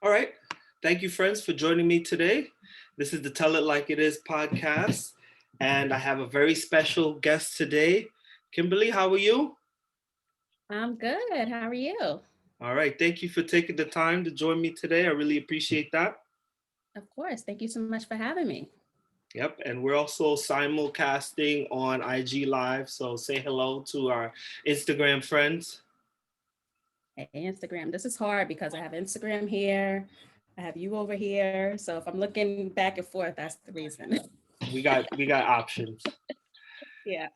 All right. Thank you, friends, for joining me today. This is the Tell It Like It Is podcast, and I have a very special guest today. Kimberly, how are you? I'm good. How are you? All right. Thank you for taking the time to join me today. I really appreciate that. Of course. Thank you so much for having me. Yep. And we're also simulcasting on IG Live. So say hello to our Instagram friends. Hey, Instagram. This is hard because I have Instagram here. I have you over here. So if I'm looking back and forth, that's the reason. We got options. Yeah.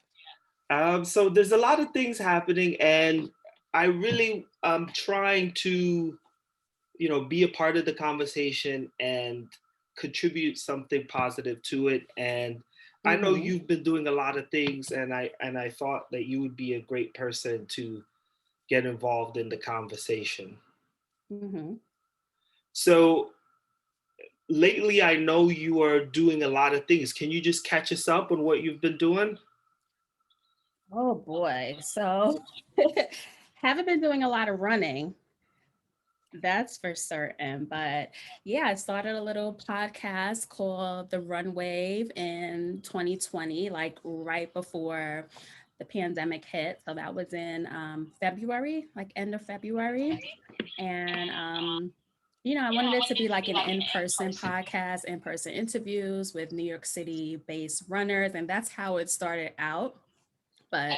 So there's a lot of things happening, and I really am trying to be a part of the conversation and contribute something positive to it. And I know Mm-hmm. you've been doing a lot of things, and I thought that you would be a great person to get involved in the conversation. Mm-hmm. So lately I know you are doing a lot of things. Can you just catch us up on what you've been doing? Oh boy. So haven't been doing a lot of running. That's for certain. But yeah, I started a little podcast called The Run Wave in 2020, like right before the pandemic hit. So that was in February, like end of February. And, I wanted it to be like an in person podcast, in person interviews with New York City based runners. And that's how it started out. But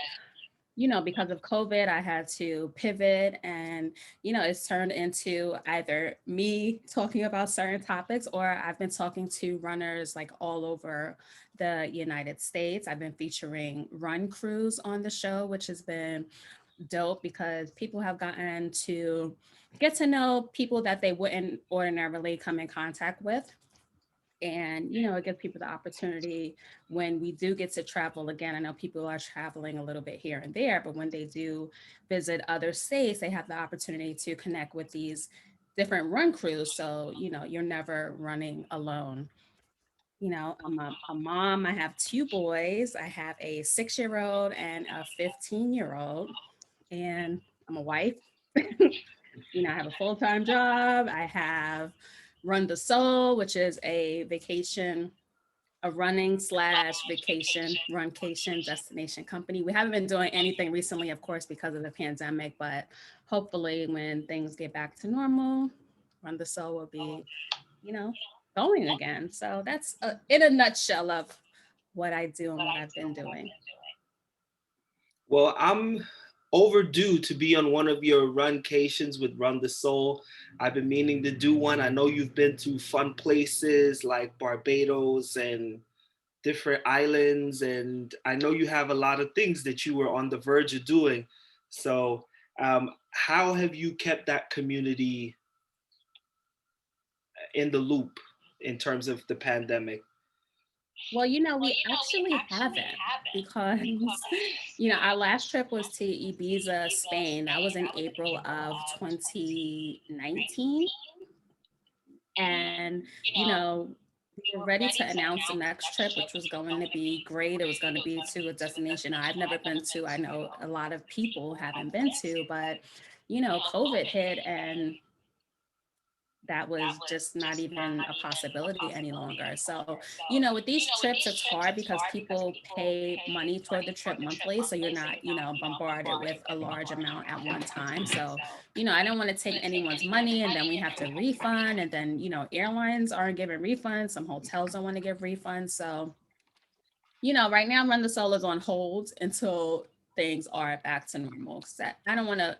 because of COVID, I had to pivot and, it's turned into either me talking about certain topics or I've been talking to runners like all over the United States. I've been featuring run crews on the show, which has been dope because people have gotten to get to know people that they wouldn't ordinarily come in contact with. And it gives people the opportunity when we do get to travel again. I know people are traveling a little bit here and there, but when they do visit other states, they have the opportunity to connect with these different run crews. So you're never running alone. I'm a mom. I have two boys. I have a 6-year old and a 15-year-old, and I'm a wife. I have a full-time job. I have Run the Soul, which is a running slash vacation runcation destination company. We haven't been doing anything recently, of course, because of the pandemic, but hopefully when things get back to normal, Run the Soul will be, you know, going again. So that's in a nutshell of what I do and what I've been doing. Well, I'm overdue to be on one of your runcations with Run the Soul. I've been meaning to do one. I know you've been to fun places like Barbados and different islands, and I know you have a lot of things that you were on the verge of doing. So, how have you kept that community in the loop in terms of the pandemic? Well, we actually haven't because, our last trip was to Ibiza, Spain. That was in April of 2019. And, we were ready to announce the next trip, which was going to be great. It was going to be to a destination I've never been to. I know a lot of people haven't been to, but, COVID hit and that was just not even a possibility any longer. So, with these trips, it's hard because people pay money toward the trip monthly. So you're not, bombarded with a large amount at one time. So, I don't want to take anyone's money and then we have to refund. And then, airlines aren't giving refunds. Some hotels don't want to give refunds. So, right now Run the Soul is on hold until things are back to normal. 'Cause I don't want to,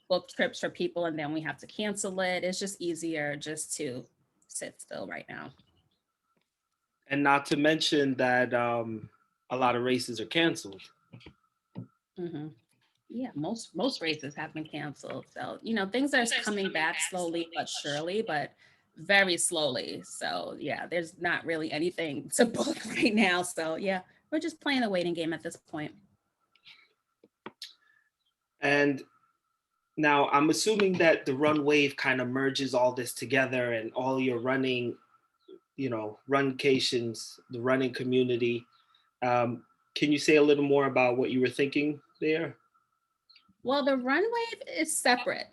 book trips for people and then we have to cancel it. It's just easier just to sit still right now. And not to mention that a lot of races are canceled. hmm Yeah, most races have been canceled. So things are coming back slowly but surely, but very slowly. So yeah, there's not really anything to book right now. So yeah, we're just playing a waiting game at this point. And now I'm assuming that the Run Wave kind of merges all this together and all your running, runcations, the running community. Um, can you say a little more about what you were thinking there? Well, the runway is separate.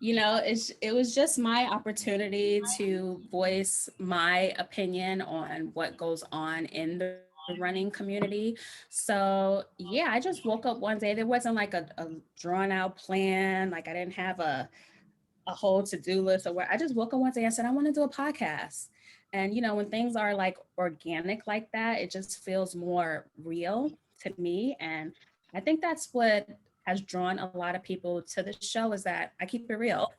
It was just my opportunity to voice my opinion on what goes on in the running community. So yeah, I just woke up one day. There wasn't like a drawn out plan. Like I didn't have a whole to-do list or what. I just woke up one day and said, I want to do a podcast. And when things are like organic like that, it just feels more real to me. And I think that's what has drawn a lot of people to the show is that I keep it real.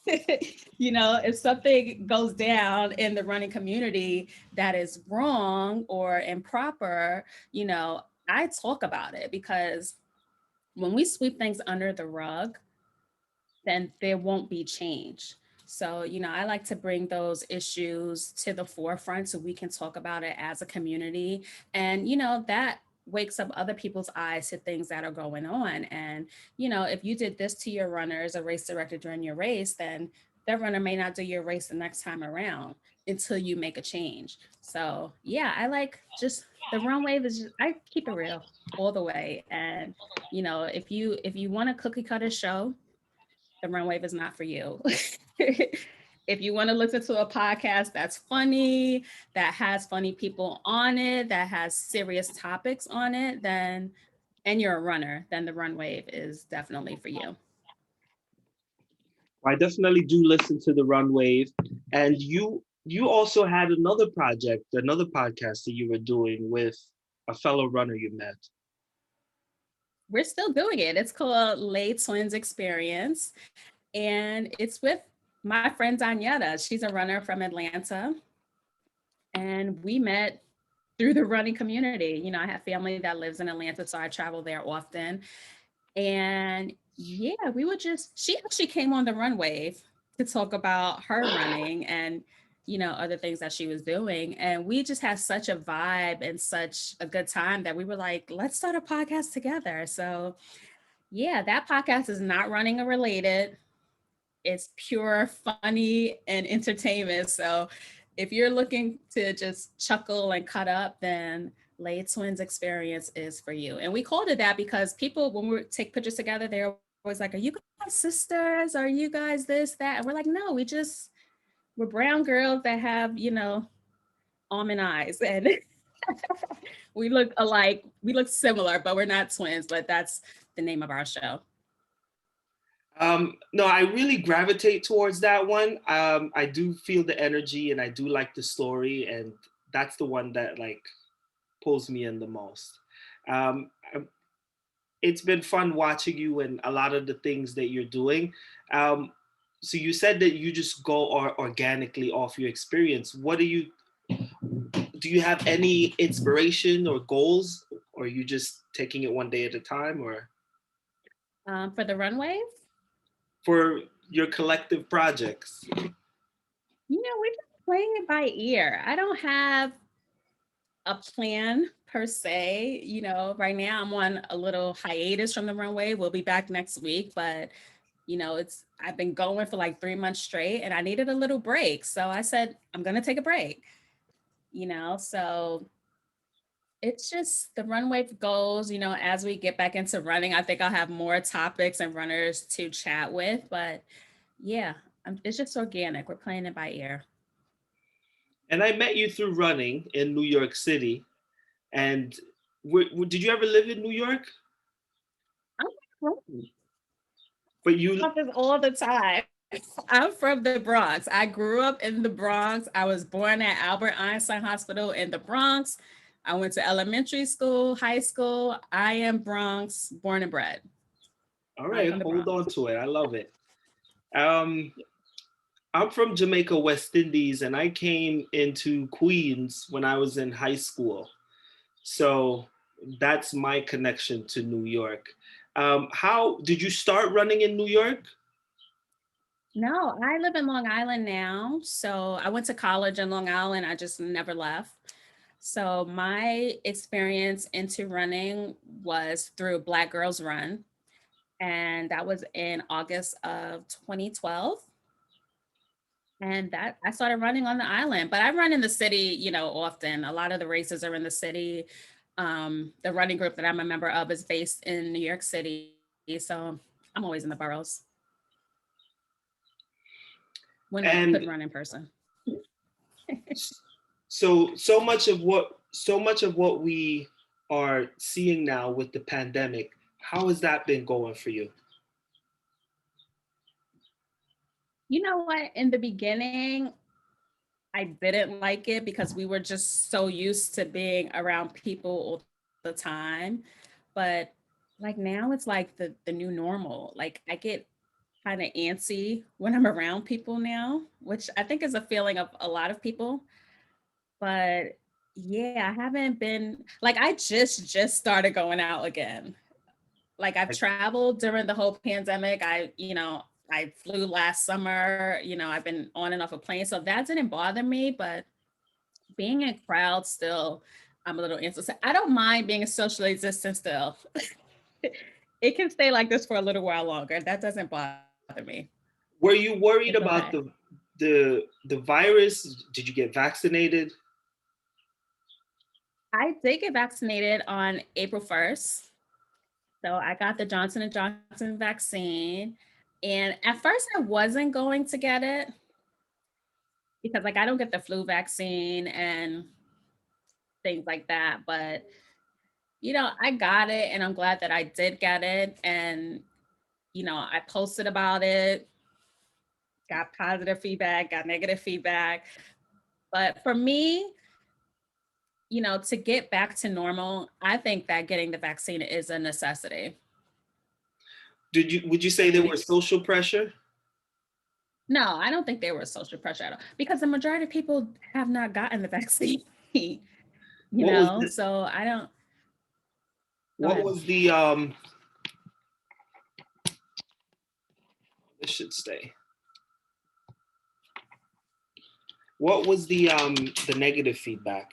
If something goes down in the running community that is wrong or improper, I talk about it because when we sweep things under the rug, then there won't be change. So, I like to bring those issues to the forefront so we can talk about it as a community. And, that wakes up other people's eyes to things that are going on. And, if you did this to your runner as a race director during your race, then that runner may not do your race the next time around until you make a change. So, yeah, I like just the run wave is just, I keep it real all the way. And, if you want a cookie cutter show, the Run Wave is not for you. If you want to listen to a podcast that's funny, that has funny people on it, that has serious topics on it, then and you're a runner, then the Run Wave is definitely for you. I definitely do listen to the Run Wave. And you also had another project, another podcast that you were doing with a fellow runner you met. We're still doing it. It's called Lay Twins Experience, and it's with my friend Danietta. She's a runner from Atlanta, and we met through the running community. I have family that lives in Atlanta, so I travel there often. And yeah, she actually came on the Run Wave to talk about her running and, other things that she was doing. And we just had such a vibe and such a good time that we were like, let's start a podcast together. So yeah, that podcast is not running related. It's pure funny and entertainment. So if you're looking to just chuckle and cut up, then Lay Twins Experience is for you. And we called it that because people, when we take pictures together, they're always like, are you guys sisters? Are you guys this, that? And we're like, no, we're brown girls that have, almond eyes. And we look alike. We look similar, but we're not twins. But that's the name of our show. No, I really gravitate towards that one. I do feel the energy and I do like the story, and that's the one that like pulls me in the most. Um, it's been fun watching you and a lot of the things that you're doing. Um, so you said that you just go organically off your experience. What do you have any inspiration or goals, or are you just taking it one day at a time, or For the runway, for your collective projects? we're just playing it by ear. I don't have a plan per se. Right now I'm on a little hiatus from the runway. We'll be back next week, but it's I've been going for like 3 months straight and I needed a little break. So I said, I'm gonna take a break, so it's just the runway goes, as we get back into running, I think I'll have more topics and runners to chat with. But yeah, it's just organic. We're playing it by ear. And I met you through running in New York City. And did you ever live in New York? I'm But you, about this all the time. I'm from the Bronx. I grew up in the Bronx. I was born at Albert Einstein Hospital in the Bronx. I went to elementary school, high school. I am Bronx, born and bred. all I'm right, from the hold Bronx. on to it. I love it. Um, I'm from Jamaica, West Indies, and I came into Queens when I was in high school. So that's my connection to New York. How did you start running in New York? No, I live in Long Island now. So I went to college in Long Island. I just never left. So my experience into running was through Black Girls Run. And that was in August of 2012. And that I started running on the island, but I run in the city, often. A lot of the races are in the city. The running group that I'm a member of is based in New York City. So I'm always in the boroughs. when we could And run in person. so much of what we are seeing now with the pandemic, how has that been going for you? You know what? In the beginning, I didn't like it because we were just so used to being around people all the time. But like now it's like the new normal. Like I get kind of antsy when I'm around people now, which I think is a feeling of a lot of people. But yeah, I haven't been like I just started going out again. Like I've Like, traveled during the whole pandemic. I flew last summer, I've been on and off a plane. So that didn't bother me, but being in crowds still, I'm a little anxious. I don't mind being socially distant still. It can stay like this for a little while longer. That doesn't bother me. were you It's worried okay. about the virus? Did you get vaccinated? I did get vaccinated on April 1st. So I got the Johnson and Johnson vaccine. And at first I wasn't going to get it because like I don't get the flu vaccine and things like that. But I got it and I'm glad that I did get it. And I posted about it, got positive feedback, got negative feedback. But for me, to get back to normal, I think that getting the vaccine is a necessity. Would you say there And was social pressure? no, I don't think there was social pressure at all because the majority of people have not gotten the vaccine, What was the, so I don't go what ahead. was the this should stay. What was the negative feedback?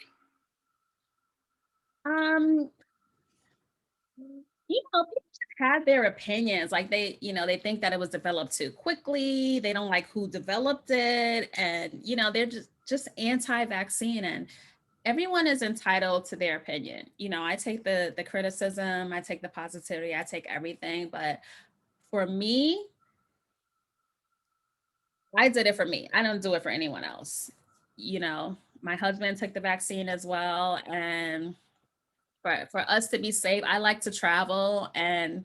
Um, people just had their opinions. Like they think that it was developed too quickly. They don't like who developed it, and they're just anti-vaccine. And everyone is entitled to their opinion. I take the criticism, I take the positivity, I take everything. But for me, I did it for me. I don't do it for anyone else. My husband took the vaccine as well, and for us to be safe, I like to travel, and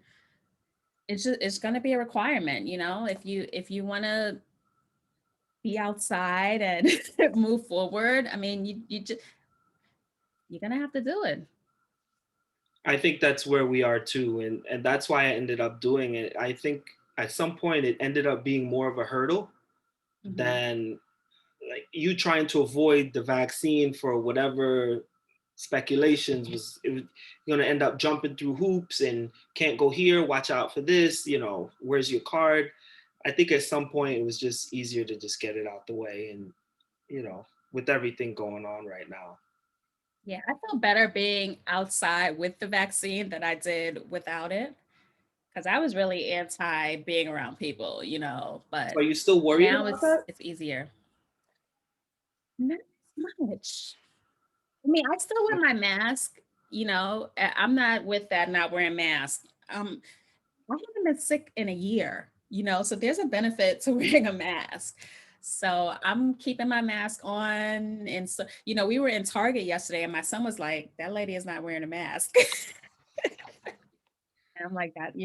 it's going to be a requirement. If you want to be outside and move forward, I mean, you're going to have to do it. I think that's where we are too, and that's why I ended up doing it. I think at some point it ended up being more of a hurdle Hmm. than like you trying to avoid the vaccine for whatever speculations was. It was going to end up jumping through hoops and can't go here, watch out for this, where's your card. I think at some point it was just easier to just get it out the way, and with everything going on right now. Yeah, I feel better being outside with the vaccine than I did without it because I was really anti being around people, So but are you still worried now about it's that? it's easier. Not much. I mean, I still wear my mask, I'm not with that not wearing masks. I haven't been sick in a year, so there's a benefit to wearing a mask. So I'm keeping my mask on. And so, we were in Target yesterday and my son was like, that lady is not wearing a mask. And I'm like that,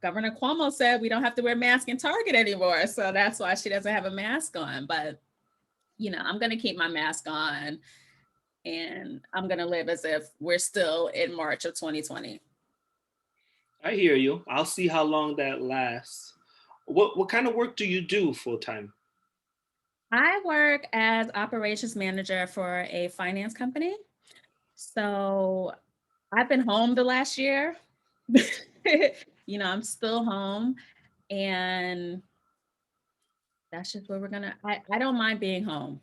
Governor Cuomo said we don't have to wear masks in Target anymore. So that's why she doesn't have a mask on. But, I'm going to keep my mask on and I'm going to live as if we're still in March of 2020. I hear you. I'll see how long that lasts. What kind of work do you do full time? I work as operations manager for a finance company. So I've been home the last year. I'm still home. And that's just where I don't mind being home,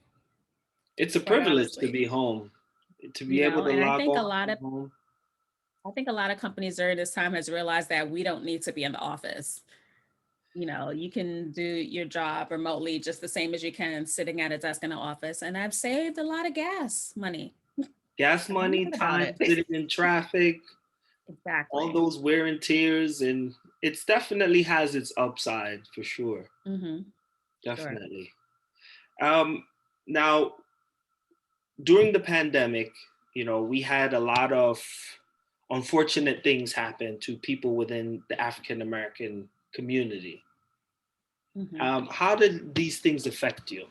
It's a quite privilege to honestly. be home, to be able to And log on from home. I think a lot of companies during this time has realized that we don't need to be in the office. You can do your job remotely just the same as you can sitting at a desk in the office. And I've saved a lot of gas money. Gas And I'm money, good about time it. sitting in traffic, all Exactly. those wear and tears, and it's definitely has its upside for sure. Hmm. Sure. Definitely. Um, Now, during the pandemic, we had a lot of unfortunate things happen to people within the African American community. Mhm. How did these things affect you?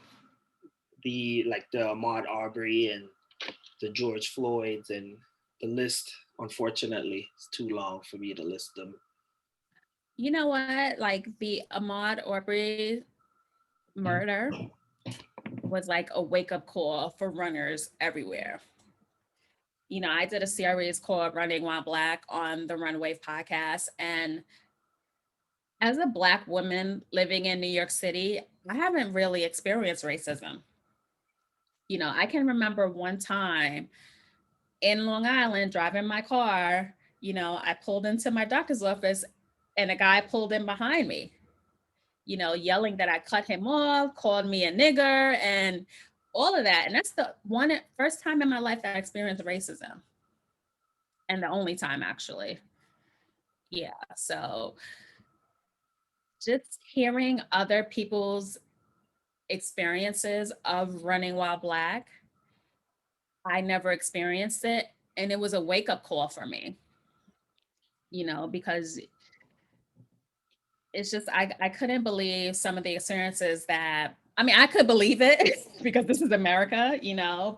The Ahmaud Arbery and the George Floyds, and the list, unfortunately, is too long for me to list them. You know what? Like the Ahmaud Arbery murder was like a wake up call for runners everywhere. I did a series called Running While Black on the Run Wave podcast. And as a Black woman living in New York City, I haven't really experienced racism. I can remember one time in Long Island driving my car, I pulled into my doctor's office and a guy pulled in behind me, yelling that I cut him off, called me a nigger, and all of that. And that's the first time in my life that I experienced racism, and the only time actually. Yeah. So just hearing other people's experiences of running while Black, I never experienced it. And it was a wake up call for me, because it's just I couldn't believe some of the experiences that I mean I could believe it because this is America,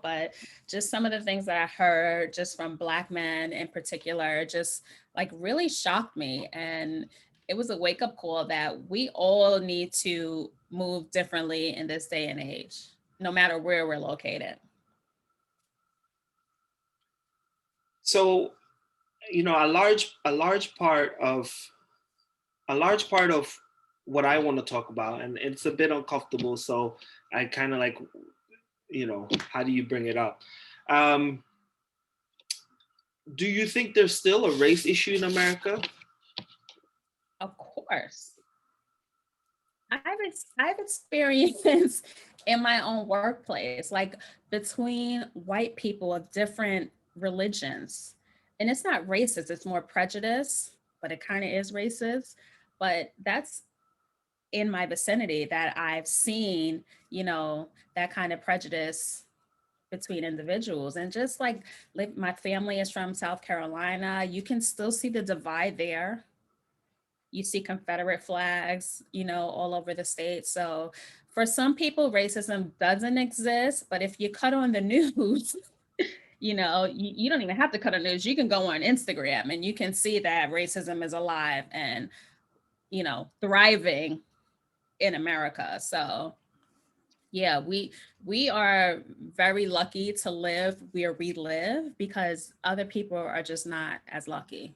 but just some of the things that I heard just from Black men in particular just like really shocked me, and it was a wake up call that we all need to move differently in this day and age, no matter where we're located. So, a large part of what I want to talk about, and it's a bit uncomfortable, so I kind of like, how do you bring it up? Um, do you think there's still a race issue in America? Of course. I've experienced in my own workplace, like between white people of different religions. And it's not racist, it's more prejudice, but it kind of is racist. But that's in my vicinity that I've seen, that kind of prejudice between individuals. And just like my family is from South Carolina, you can still see the divide there. You see Confederate flags, all over the state. So for some people, racism doesn't exist. But if you cut on the news, you don't even have to cut on news. You can go on Instagram and you can see that racism is alive and, thriving in America. So yeah, we are very lucky to live where we live because other people are just not as lucky.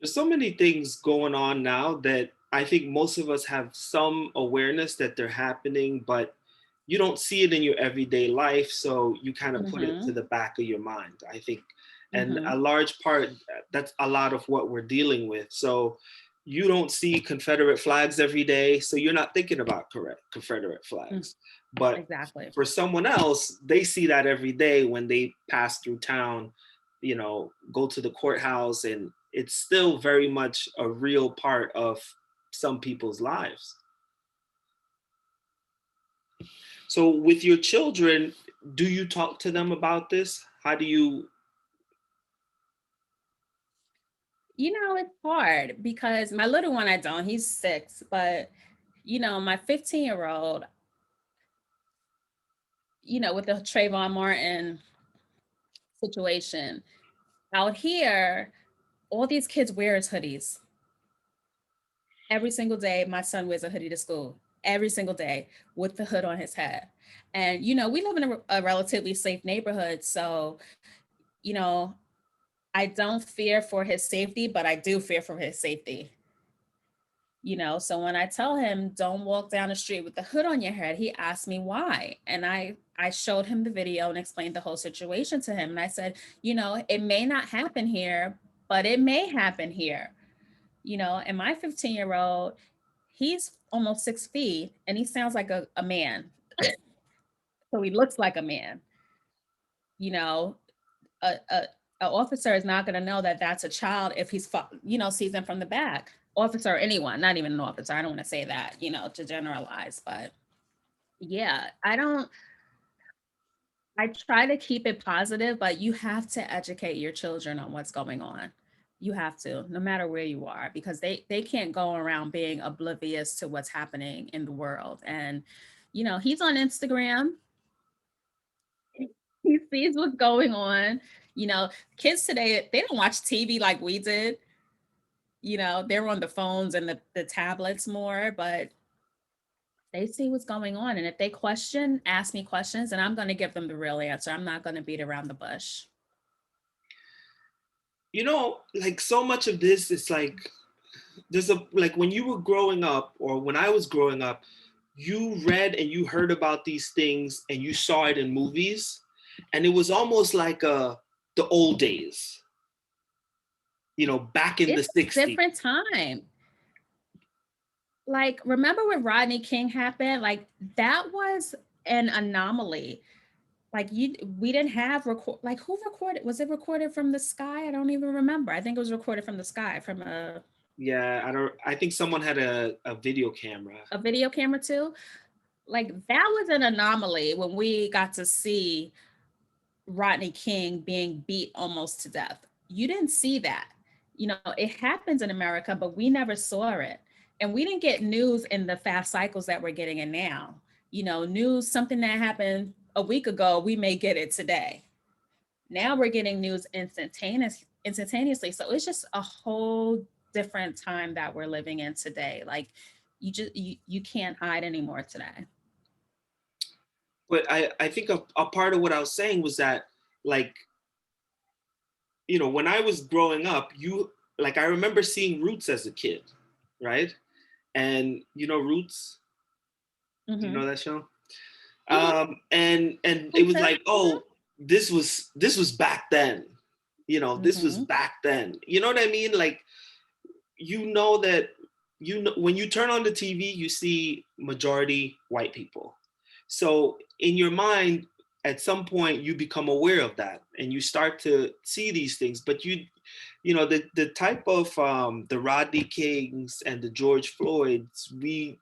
There's so many things going on now that I think most of us have some awareness that they're happening, but you don't see it in your everyday life, so you kind of put it to Mm-hmm. the back of your mind, I think. And Mm-hmm. a large part, that's a lot of what we're dealing with. So you don't see Confederate flags every day, so you're not thinking about correct Confederate Mm, flags. But exactly. for someone else, they see that every day when they pass through town, go to the courthouse, and it's still very much a real part of some people's lives. So with your children, do you talk to them about this? How do you? It's hard because my little one, I don't, he's 6, but my 15-year-old, with the Trayvon Martin situation out here, all these kids wear his hoodies. Every single day, my son wears a hoodie to school. Every single day with the hood on his head. And, we live in a relatively safe neighborhood. So, you know, I don't fear for his safety, but I do fear for his safety. So when I tell him don't walk down the street with the hood on your head, he asked me why, and I showed him the video and explained the whole situation to him, and I said, it may not happen here, but it may happen here. And my 15-year-old, he's almost 6 feet and he sounds like a man. So he looks like a man. you know a officer is not going to know that that's a child if sees them from the back. Officer or anyone, not even an officer, I don't want to say that, to generalize, but Yeah, I try to keep it positive, but you have to educate your children on what's going on. You have to, no matter where you are, because they can't go around being oblivious to what's happening in the world. And he's on Instagram. He sees what's going on. You know, kids today, they don't watch TV like we did. They're on the phones and the tablets more, but they see what's going on. And if they ask me questions, and I'm going to give them the real answer. I'm not going to beat around the bush. Like so much of this is like there's a like when you were growing up or when I was growing up, you read and you heard about these things and you saw it in movies, and it was almost like the old days, back in the It's a 60s. different time. Like, remember when Rodney King happened? Like, that was an anomaly. Like, we didn't have like, who recorded? Was it recorded from the sky? I don't even remember. I think it was recorded from the sky from Yeah, I think someone had a video camera. a video camera too. Like, that was an anomaly when we got to see Rodney King being beat almost to death. You didn't see that. It happens in America, but we never saw it. And we didn't get news in the fast cycles that we're getting in now. News, something that happened a week ago, we may get it today. Now we're getting news instantaneously. So it's just a whole different time that we're living in today. Like, you can't hide anymore today. But I think a part of what I was saying was that, like, when I was growing up, like, I remember seeing Roots as a kid, right? And Roots, do you Mm-hmm. know that show? Mm-hmm. And it was Princess. like, oh, this was back then. This was Mm-hmm. back then. You know what I mean? Like, that when you turn on the TV, you see majority white people. So in your mind, at some point, you become aware of that, and you start to see these things. But the type of the Rodney Kings and the George Floyds, we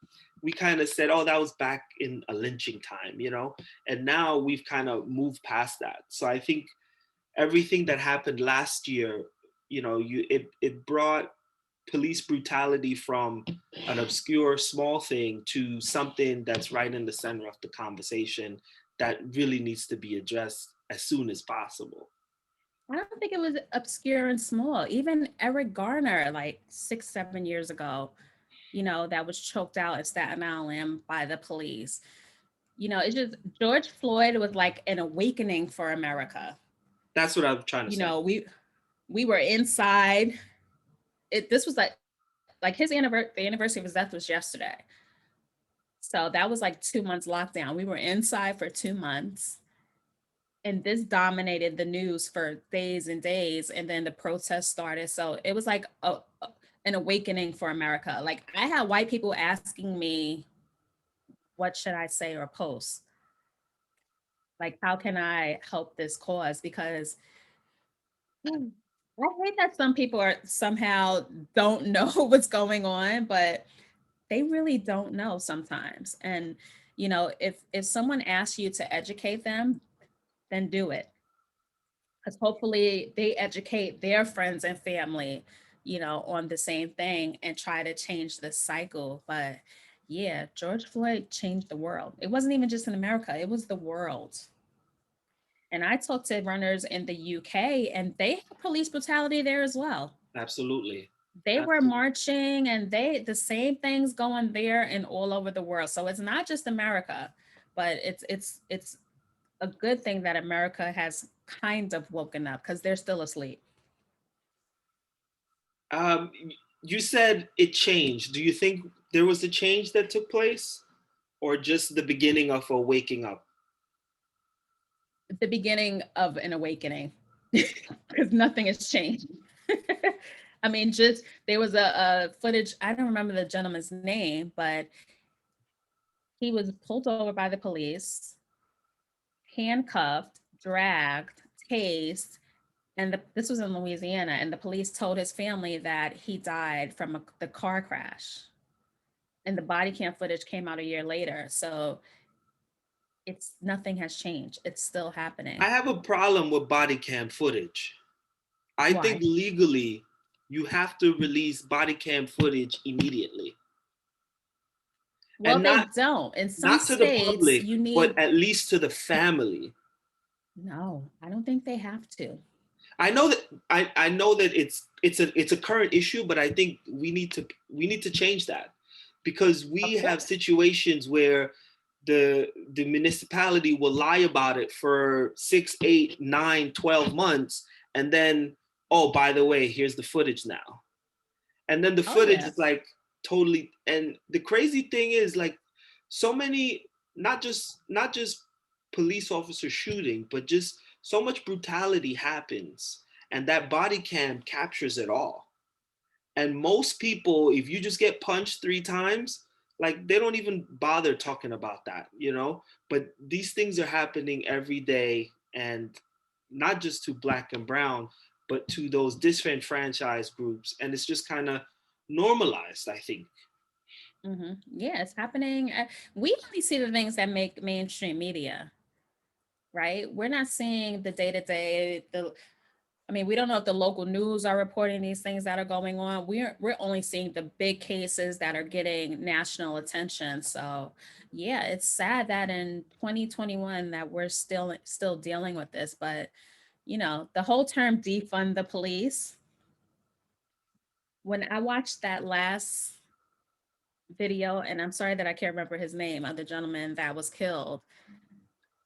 kind of said, oh, that was back in a lynching time, and now we've kind of moved past that. So I think everything that happened last year, it brought police brutality from an obscure small thing to something that's right in the center of the conversation that really needs to be addressed as soon as possible. I don't think it was obscure and small. Even Eric Garner, like 6, 7 years ago, that was choked out in Staten Island by the police. It's just George Floyd was like an awakening for America. That's what I'm trying to You say. know, we we were inside. This was like his the anniversary of his death was yesterday. So that was like 2 months lockdown. We were inside for 2 months, and this dominated the news for days and days, and then the protests started. So it was like an awakening for America. Like, I had white people asking me, what should I say or post? Like, how can I help this cause? Because I hate that some people are somehow don't know what's going on, but they really don't know sometimes. And if someone asks you to educate them, then do it, because hopefully they educate their friends and family, on the same thing and try to change this cycle. But yeah, George Floyd changed the world. It wasn't even just in America, it was the world. And I talked to runners in the UK, and they have police brutality there as well. Absolutely. They were Absolutely. marching, and the same things going there and all over the world. So it's not just America, but it's a good thing that America has kind of woken up, because they're still asleep. Um, you said it changed. Do you think there was a change that took place, or just the beginning of a waking up? The beginning of an awakening, because nothing has changed. I mean, just there was a footage. I don't remember the gentleman's name, but he was pulled over by the police, handcuffed, dragged, tased, and this was in Louisiana. And the police told his family that he died from the car crash. And the body cam footage came out a year later. So It's nothing has changed. It's still happening. I have a problem with body cam footage. I think Why? legally you have to release body cam footage immediately. Well, And they not don't. In some not to the states, public, you but need, at least to the family. no, I don't think they have to. I know that it's a current issue, but I think we need to change that because we Of have course. situations where the municipality will lie about it for 6, 8, 9, 12 months, and then, oh, by the way, here's the footage now. And then the Oh, footage yeah. is like totally, and the crazy thing is like so many, not just police officer shooting, but just so much brutality happens, and that body cam captures it all. And most people, if you just get punched 3 times, like they don't even bother talking about that. But these things are happening every day, and not just to black and brown, but to those disenfranchised groups. And it's just kind of normalized, I think. Yeah, it's happening. We only see the things that make mainstream media, right? We're not seeing the day to day. I mean, we don't know if the local news are reporting these things that are going on. We're only seeing the big cases that are getting national attention. So, yeah, it's sad that in 2021 that we're still dealing with this. But the whole term defund the police. When I watched that last video, and I'm sorry that I can't remember his name, of the gentleman that was killed,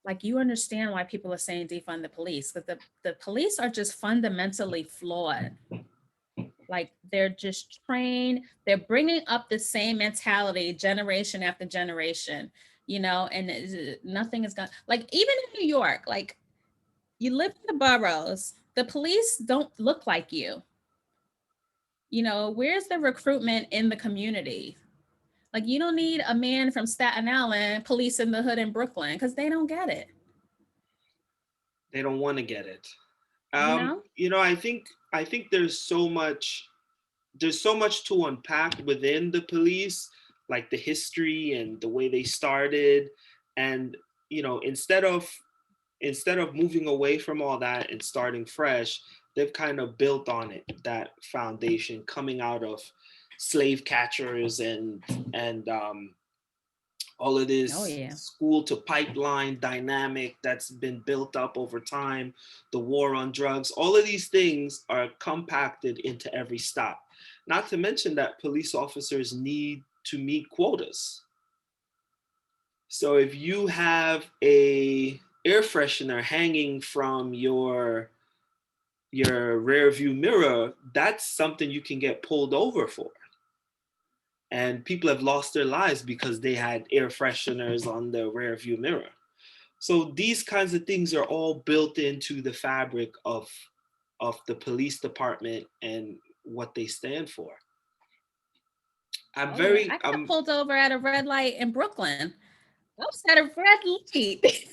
like you understand why people are saying defund the police, because the police are just fundamentally flawed. Like they're just trained, they're bringing up the same mentality generation after generation, and nothing is going, like, even in New York, like, you live in the boroughs, the police don't look like you. Where's the recruitment in the community? Like, you don't need a man from Staten Island policing the hood in Brooklyn because they don't get it, They don't want to get it. you know? I think there's so much to unpack within the police, like the history and the way they started. And instead of moving away from all that and starting fresh, they've kind of built on it, that foundation coming out of slave catchers and all of Oh, this yeah. school to pipeline dynamic that's been built up over time, the war on drugs, all of these things are compacted into every stop. Not to mention that police officers need to meet quotas. So if you have a air freshener hanging from your rear view mirror, that's something you can get pulled over for. And people have lost their lives because they had air fresheners on the rear view mirror. So these kinds of things are all built into the fabric of the police department and what they stand for. I'm Oh, yeah. very I got pulled over at a red light in Brooklyn. I was at a red light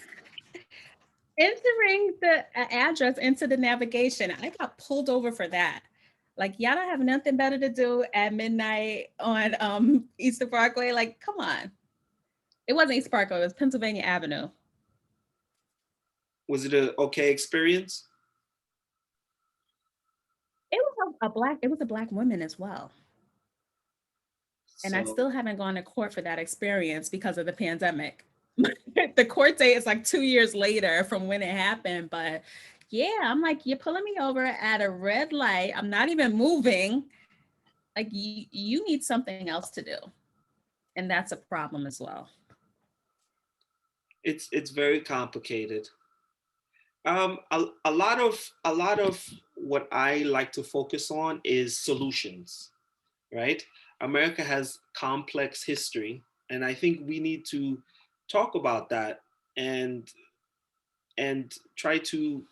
entering the address into the navigation. I got pulled over for that. Like, y'all don't have nothing better to do at midnight on Eastern Parkway. Like, come on. It wasn't East Parkway, it was Pennsylvania Avenue. Was it a okay experience? It was a black woman as well. And I So still haven't gone to court for that experience because of the pandemic. The court date is like 2 years later from when it happened. But yeah, I'm like, you're pulling me over at a red light. I'm not even moving. Like, you need something else to do. And that's a problem as well. it's very complicated. A lot of what I like to focus on is solutions, right? America has complex history, and I think we need to talk about that and try to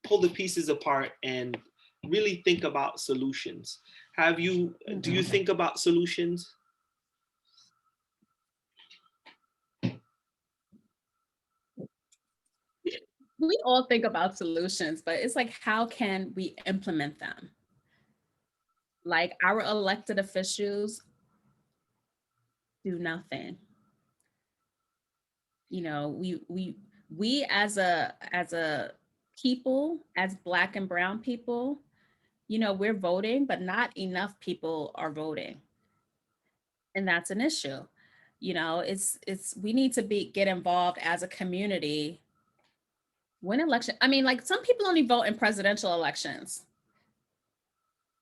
pull the pieces apart and really think about solutions. Do you Mhm. think about solutions? We all think about solutions, but it's like, how can we implement them? Like, our elected officials do nothing. You know, we as a people, as Black and brown people, you know, we're voting, but not enough people are voting, and that's an issue. You know, it's we need to be get involved as a community when election. I mean, like some people only vote in presidential elections.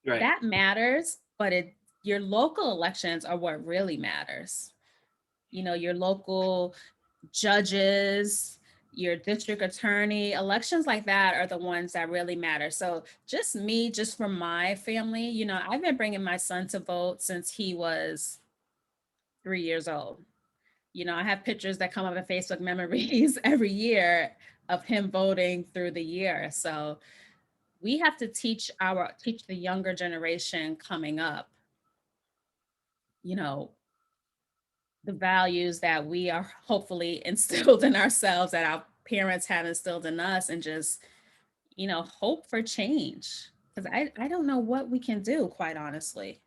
Right. That matters, but it your local elections are what really matters. You know, your local judges, your district attorney, elections like that are the ones that really matter. So, just me, just for my family, you know, I've been bringing my son to vote since he was 3 years old. You know, I have pictures that come up in Facebook memories every year of him voting through the year. So, we have to teach the younger generation coming up, you know, the values that we are hopefully instilled in ourselves, that our parents have instilled in us, and just, you know, hope for change. Because I don't know what we can do, quite honestly.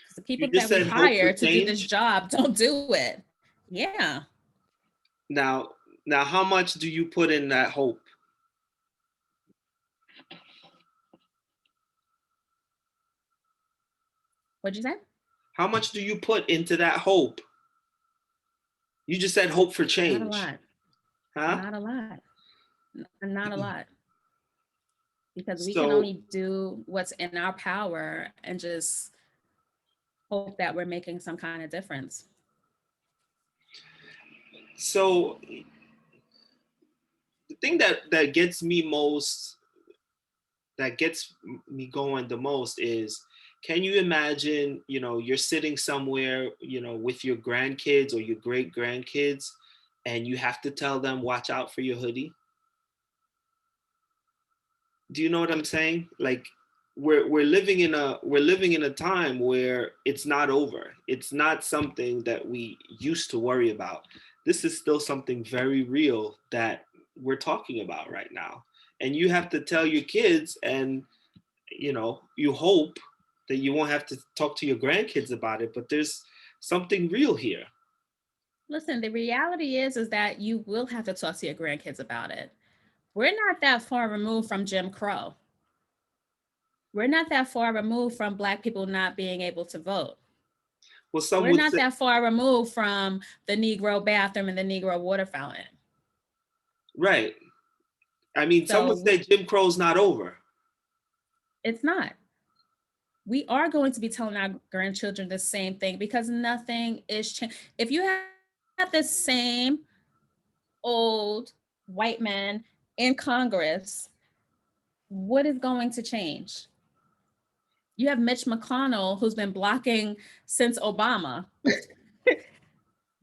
Because the You people just that we said hope for hire to do this change. job don't do it. Yeah. Now, now, how much do you put in that hope? What'd you say? How much do you put into that hope? You just said hope for Not a change, lot. huh? Not a lot. Not a lot. Because we can So, only do what's in our power and just hope that we're making some kind of difference. so the thing that gets me most, that gets me going the most is, can you imagine, you're sitting somewhere, with your grandkids or your great grandkids, and you have to tell them watch out for your hoodie? Do you know what I'm saying? Like, we're living in a time where it's not over. It's not something that we used to worry about. This is still something very real that we're talking about right now. And you have to tell your kids, and you hope that you won't have to talk to your grandkids about it, but there's something real here. Listen, the reality is that you will have to talk to your grandkids about it. We're not that far removed from Jim Crow. We're not that far removed from Black people not being able to vote. Well, some We're would not say, that far removed from the Negro bathroom and the Negro water fountain. right. I mean, some would So say Jim Crow's not over. it's not. We are going to be telling our grandchildren the same thing because nothing is changing. If you have the same old white man in Congress, what is going to change? You have Mitch McConnell, who's been blocking since Obama.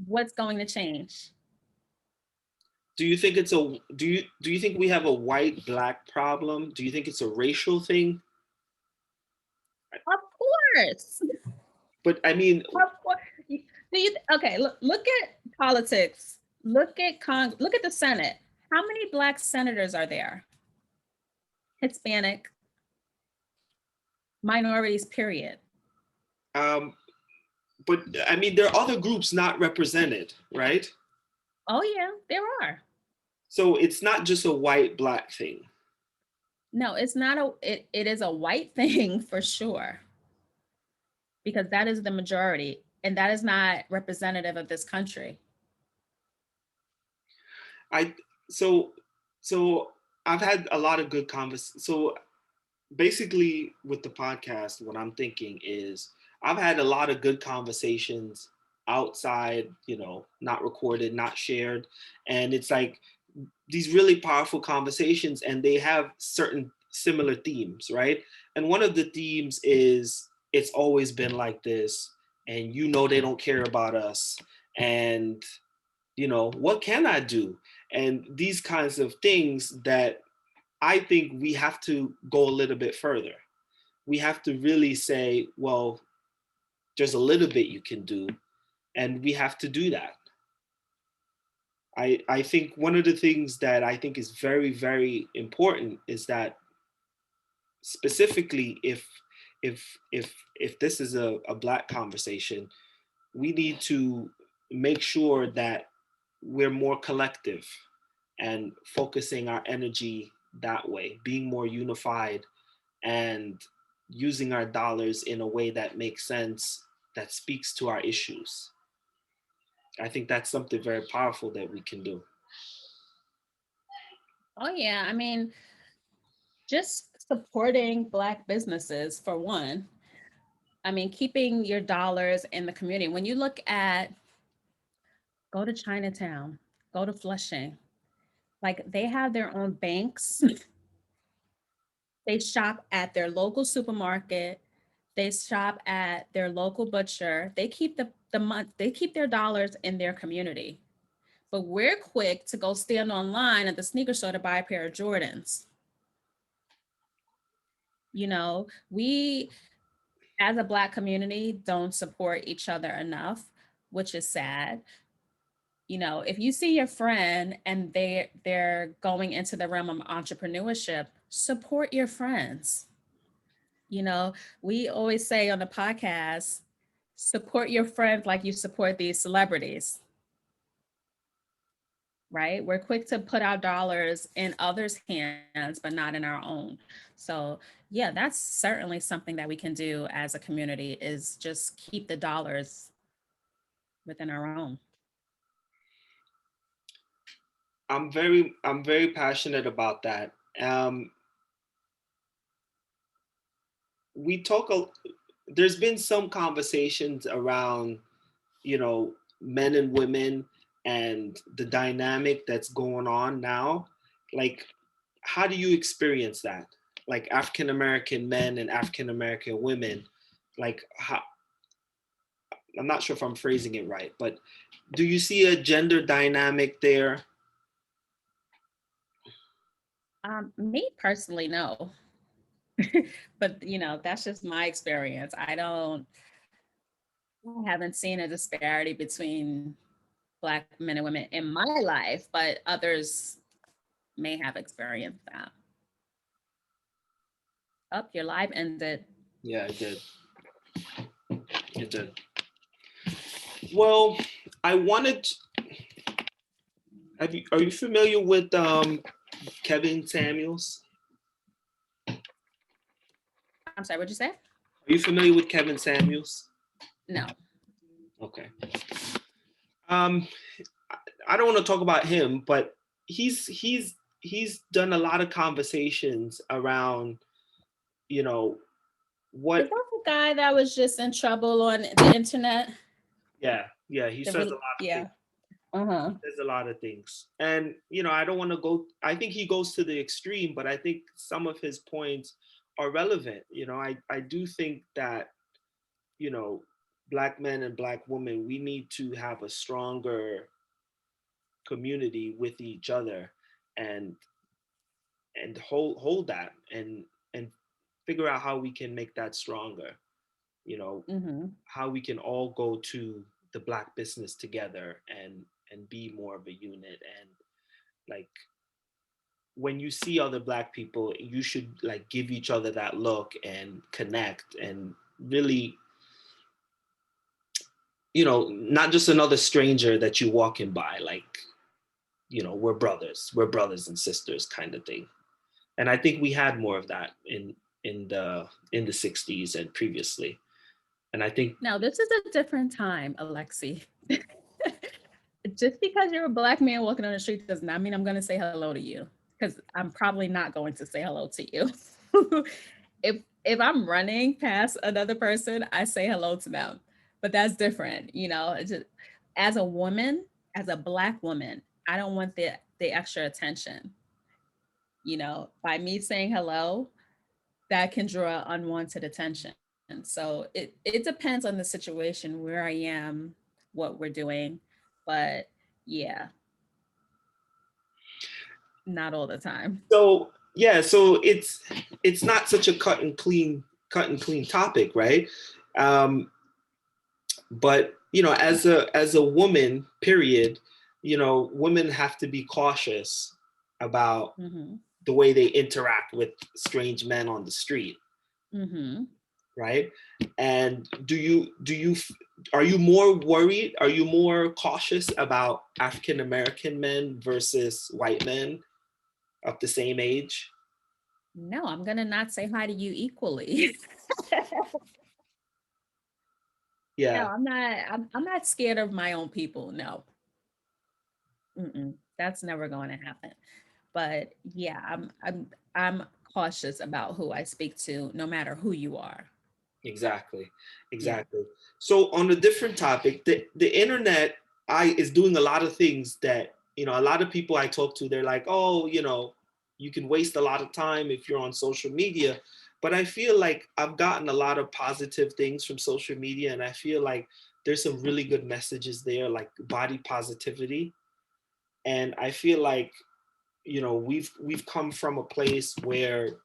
What's going to change? Do you think we have a white black problem? Do you think it's a racial thing? Of course. But I mean, Of course. Do you okay, look at politics. Look at the Senate. How many Black senators are there? Hispanic, minorities, period. um, but I mean, there are other groups not represented, right? Oh yeah, there are. So it's not just a white black thing. No, it's not it is a white thing for sure, because that is the majority and that is not representative of this country. I so so I've had a lot of good convers. So basically, with the podcast, what I'm thinking is I've had a lot of good conversations outside, not recorded, not shared, and it's like these really powerful conversations, and they have certain similar themes, right? And one of the themes is it's always been like this, and they don't care about us, and what can I do? And these kinds of things that I think we have to go a little bit further. We have to really say, well, there's a little bit you can do, and we have to do that. I think one of the things that I think is very, very important is that, specifically, if this is a black conversation, we need to make sure that we're more collective and focusing our energy that way, being more unified and using our dollars in a way that makes sense, that speaks to our issues. I think that's something very powerful that we can do. Oh yeah, I mean, just supporting Black businesses for one. I mean, keeping your dollars in the community. When you look at, go to Chinatown, go to Flushing, like they have their own banks. They shop at their local supermarket. They shop at their local butcher. They keep the month. They keep their dollars in their community. But we're quick to go stand online at the sneaker store to buy a pair of Jordans. You know, we as a Black community don't support each other enough, which is sad. You know, if you see your friend and they're going into the realm of entrepreneurship, support your friends. You know, we always say on the podcast, support your friends like you support these celebrities, right? We're quick to put our dollars in others' hands, but not in our own. So, yeah, that's certainly something that we can do as a community is just keep the dollars within our own. I'm very passionate about that. Um, we talk. There's been some conversations around, men and women and the dynamic that's going on now. Like, how do you experience that? Like African American men and African American women. Like, how, I'm not sure if I'm phrasing it right, but do you see a gender dynamic there? Me personally, no. But that's just my experience. I haven't seen a disparity between Black men and women in my life, but others may have experienced that. Up, your live ended. Yeah, I did. It did. Well, I wanted. Are you familiar with Kevin Samuels? I'm sorry, what'd you say? Are you familiar with Kevin Samuels? No. Okay. Um, I don't want to talk about him, but he's done a lot of conversations around, you know, Is what. that the guy that was just in trouble on the internet? Yeah, he says a lot of things. Yeah. Uh-huh. There's a lot of things, and I don't want to go. I think he goes to the extreme, but I think some of his points are relevant. I do think that you know black men and black women, we need to have a stronger community with each other, and hold that, and figure out how we can make that stronger. you know Mm-hmm. how we can all go to the black business together, and be more of a unit. And like, when you see other black people, you should like give each other that look and connect, and really, not just another stranger that you walking by. Like, we're brothers and sisters kind of thing. And I think we had more of that in the 60s and previously. And I think, Now, this is a different time, Alexi. Just because you're a Black man walking on the street does not mean I'm going to say hello to you, because I'm probably not going to say hello to you. If I'm running past another person, I say hello to them. But that's different, It's just, as a woman, as a Black woman, I don't want the extra attention. By me saying hello, that can draw unwanted attention. So it depends on the situation, where I am, what we're doing. But yeah, not all the time. so yeah, so it's not such a cut and clean topic, right? um but as a woman, period, women have to be cautious about Mm-hmm. the way they interact with strange men on the street, Mm-hmm. right? And do you Are you more worried? Are you more cautious about African American men versus white men of the same age? No, I'm gonna not say hi to you equally. No, Yeah, I'm not scared of my own people. No, that's never going to happen. But yeah, I'm cautious about who I speak to, no matter who you are. exactly, Yeah. exactly. So on a different topic, the internet I is doing a lot of things that, a lot of people I talk to, they're like, oh, you can waste a lot of time if you're on social media. But I feel like I've gotten a lot of positive things from social media, and I feel like there's some really good messages there, like body positivity. And I feel like, we've come from a place where,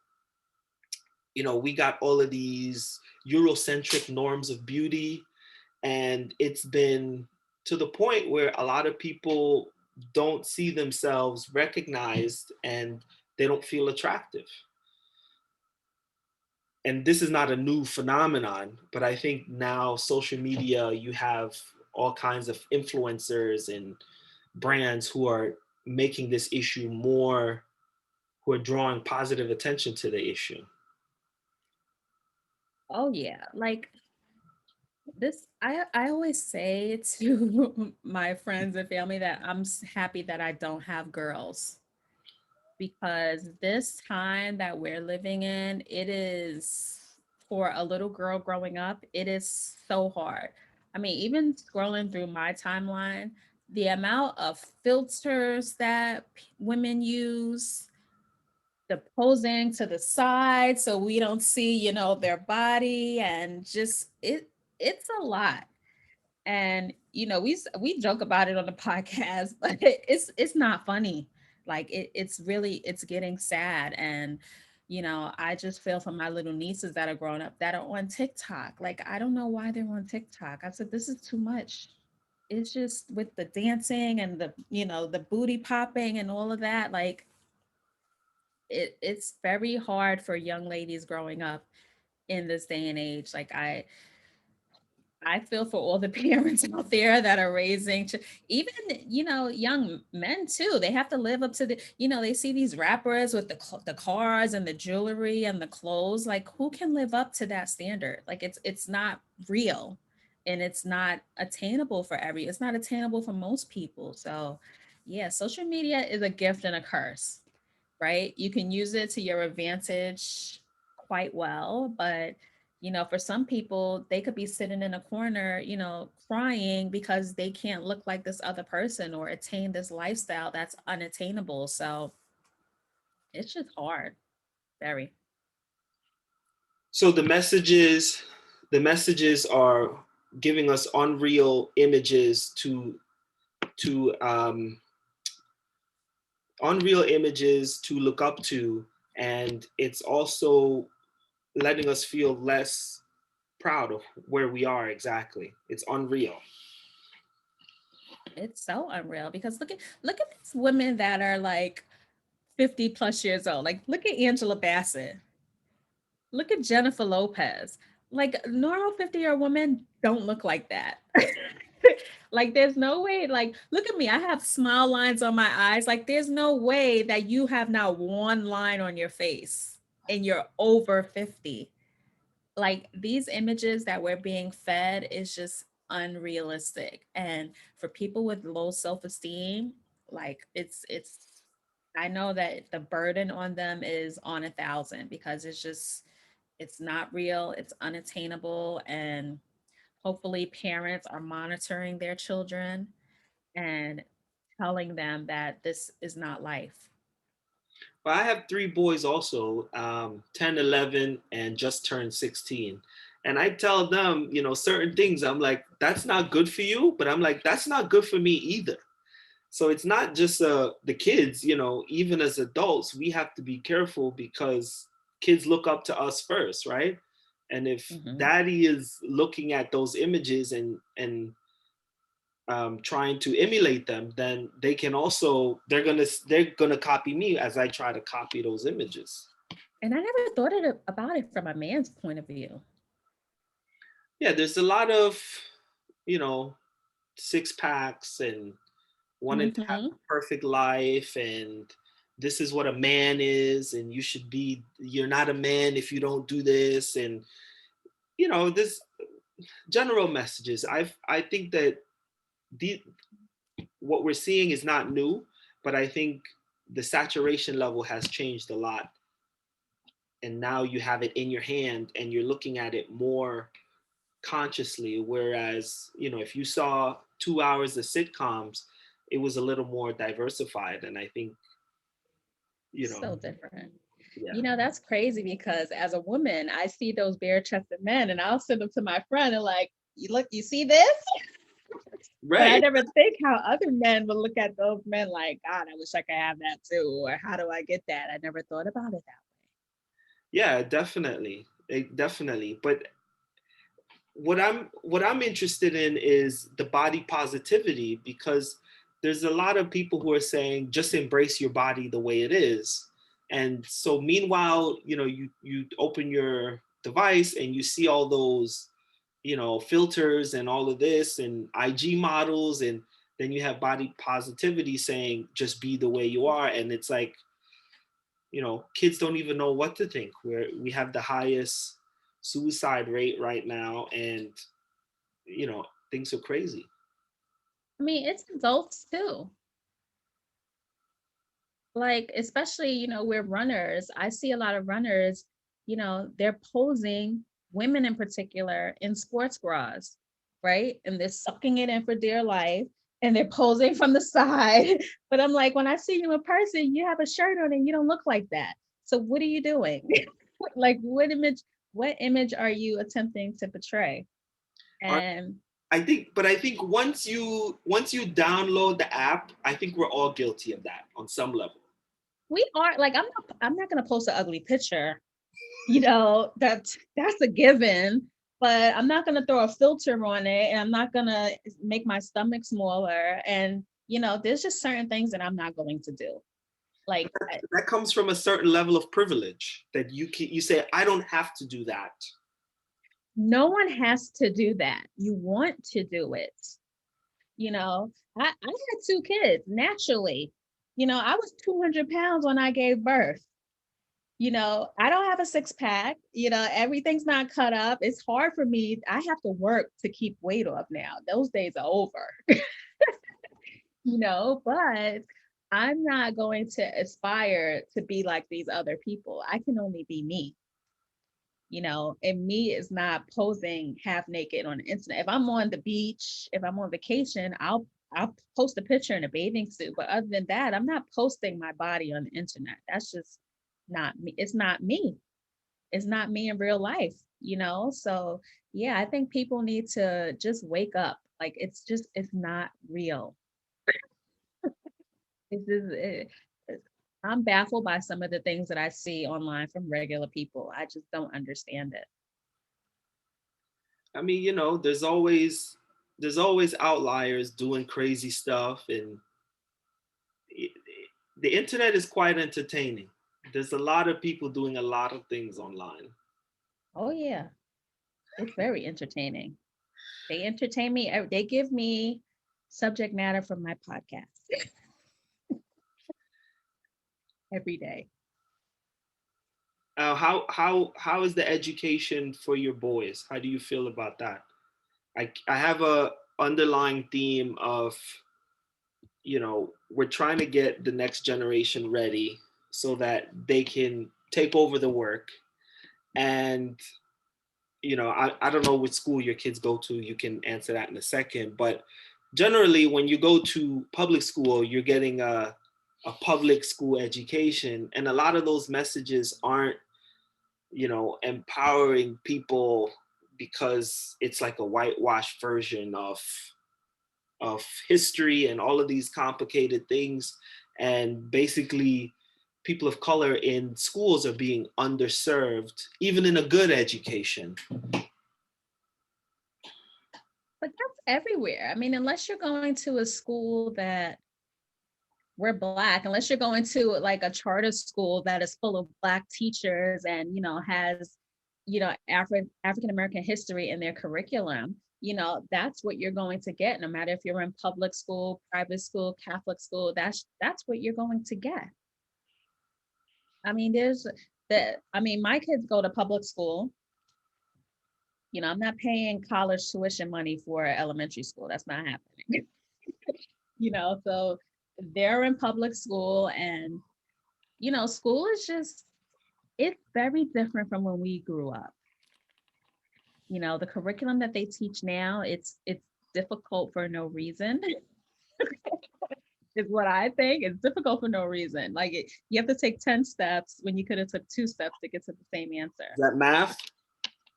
we got all of these Eurocentric norms of beauty, and it's been to the point where a lot of people don't see themselves recognized, and they don't feel attractive. And this is not a new phenomenon, but I think now social media, you have all kinds of influencers and brands who are making this issue more, who are drawing positive attention to the issue. Oh yeah. Like this, I always say to my friends and family that happy that I don't have girls, because this time that we're living in, it is, for a little girl growing up, it is so hard. I mean, even scrolling through my timeline, the amount of filters that women use, the posing to the side so we don't see, their body, and just it's a lot. And we joke about it on the podcast, but it's not funny. Like it's really, it's getting sad. And I just feel for my little nieces that are growing up that are on TikTok. Like, I don't know why they're on TikTok. I said, this is too much. It's just with the dancing and the booty popping and all of that. Like, it's very hard for young ladies growing up in this day and age. Like, I feel for all the parents out there that are raising, even young men too. They have to live up to they see these rappers with the cars and the jewelry and the clothes. Like, who can live up to that standard? Like, it's not real, and it's not attainable for it's not attainable for most people. So yeah, social media is a gift and a curse, right? You can use it to your advantage quite well, but for some people, they could be sitting in a corner, crying because they can't look like this other person or attain this lifestyle that's unattainable. So it's just hard, very. So the messages are giving us unreal images to unreal images to look up to, and it's also letting us feel less proud of where we are exactly. It's unreal. It's so unreal because look at these women that are like 50 plus years old. Like, look at Angela Bassett. Look at Jennifer Lopez. Like, normal 50-year women don't look like that. Like, there's no way. Like, look at me. I have smile lines on my eyes. Like, there's no way that you have not one line on your face and you're over 50. Like, these images that we're being fed is just unrealistic. And for people with low self-esteem, like, it's I know that the burden on them is on 1,000, because it's not real, it's unattainable, and hopefully parents are monitoring their children and telling them that this is not life. But I have three boys also, 10, 11, and just turned 16. And I tell them, certain things. I'm like, that's not good for you. But I'm like, that's not good for me either. So it's not just the kids, even as adults, we have to be careful because kids look up to us first, right? And if Mhm. daddy is looking at those images and trying to emulate them, then they're gonna copy me as I try to copy those images. And I never thought about it from a man's point of view. Yeah, there's a lot of you know, six packs and wanting to have Mm-hmm. the perfect life, and this is what a man is, and you're not a man if you don't do this, and this general messages. I think that the what we're seeing is not new, but I think the saturation level has changed a lot, and now you have it in your hand and you're looking at it more consciously. Whereas, if you saw 2 hours of sitcoms, it was a little more diversified. And I think, you know, So different. yeah. That's crazy because as a woman, I see those bare-chested men and I'll send them to my friend and like, you look, you see this? But I Right. never think how other men would look at those men like, God, I wish I could have that too. Or how do I get that? I never thought about it that Yeah, definitely. Definitely. But what I'm interested in is the body positivity, because there's a lot of people who are saying just embrace your body the way it is. And so meanwhile, you open your device and you see all those, filters and all of this and IG models, and then you have body positivity saying just be the way you are. And it's like, kids don't even know what to think. We have the highest suicide rate right now, and things are crazy. way. I mean, it's adults too. Like, especially, we're runners. I see a lot of runners, they're posing, women in particular, in sports bras, right? And they're sucking it in for dear life and they're posing from the side. But I'm like, when I see you in person, you have a shirt on and you don't look like that. So what are you doing? Like what image are you attempting to portray? Are- And I think once you download the app, I think we're all guilty of that on some level. we are like, I'm not gonna post an ugly picture, that's a given, but I'm not going to throw a filter on it and I'm not going to make my stomach smaller, and there's just certain things that I'm not going to do, like That comes from a certain level of privilege that you say I don't have to do that. no one has to do that. You want to do it. I had two kids naturally. I was 200 pounds when I gave birth. I don't have a six pack. Everything's not cut up. It's hard for me. I have to work to keep weight off now. Those days are over. But I'm not going to aspire to be like these other people. I can only be me, and me is not posing half naked on the internet. If I'm on the beach, if I'm on vacation, I'll post a picture in a bathing suit. But other than that, I'm not posting my body on the internet. That's just not me. It's not me. It's not me in real life. So yeah, I think people need to just wake up. Like it's not real. It's just, I'm baffled by some of the things that I see online from regular people. I just don't understand it. I mean, there's always outliers doing crazy stuff, and it, the internet is quite entertaining. There's a lot of people doing a lot of things online. Oh yeah, it's very entertaining. They entertain me. They give me subject matter from my podcast every day. How is the education for your boys? How do you feel about that? I have a underlying theme of, we're trying to get the next generation ready so that they can take over the work. And I don't know which school your kids go to. You can answer that in a second. But generally, when you go to public school, you're getting a public school education. And a lot of those messages aren't, empowering people, because it's like a whitewashed version of history and all of these complicated things. And basically, people of color in schools are being underserved, even in a good education. But that's everywhere. I mean, unless you're going to a school that we're Black, unless you're going to like a charter school that is full of Black teachers and, has, African American history in their curriculum, that's what you're going to get, no matter if you're in public school, private school, Catholic school. That's what you're going to get. I mean, my kids go to public school. I'm not paying college tuition money for elementary school. That's not happening. So they're in public school, and school is just, it's very different from when we grew up. The curriculum that they teach now, it's difficult for no reason. Is what I think. It's difficult for no reason. Like you have to take 10 steps when you could have took 2 steps to get to the same answer. Is that math?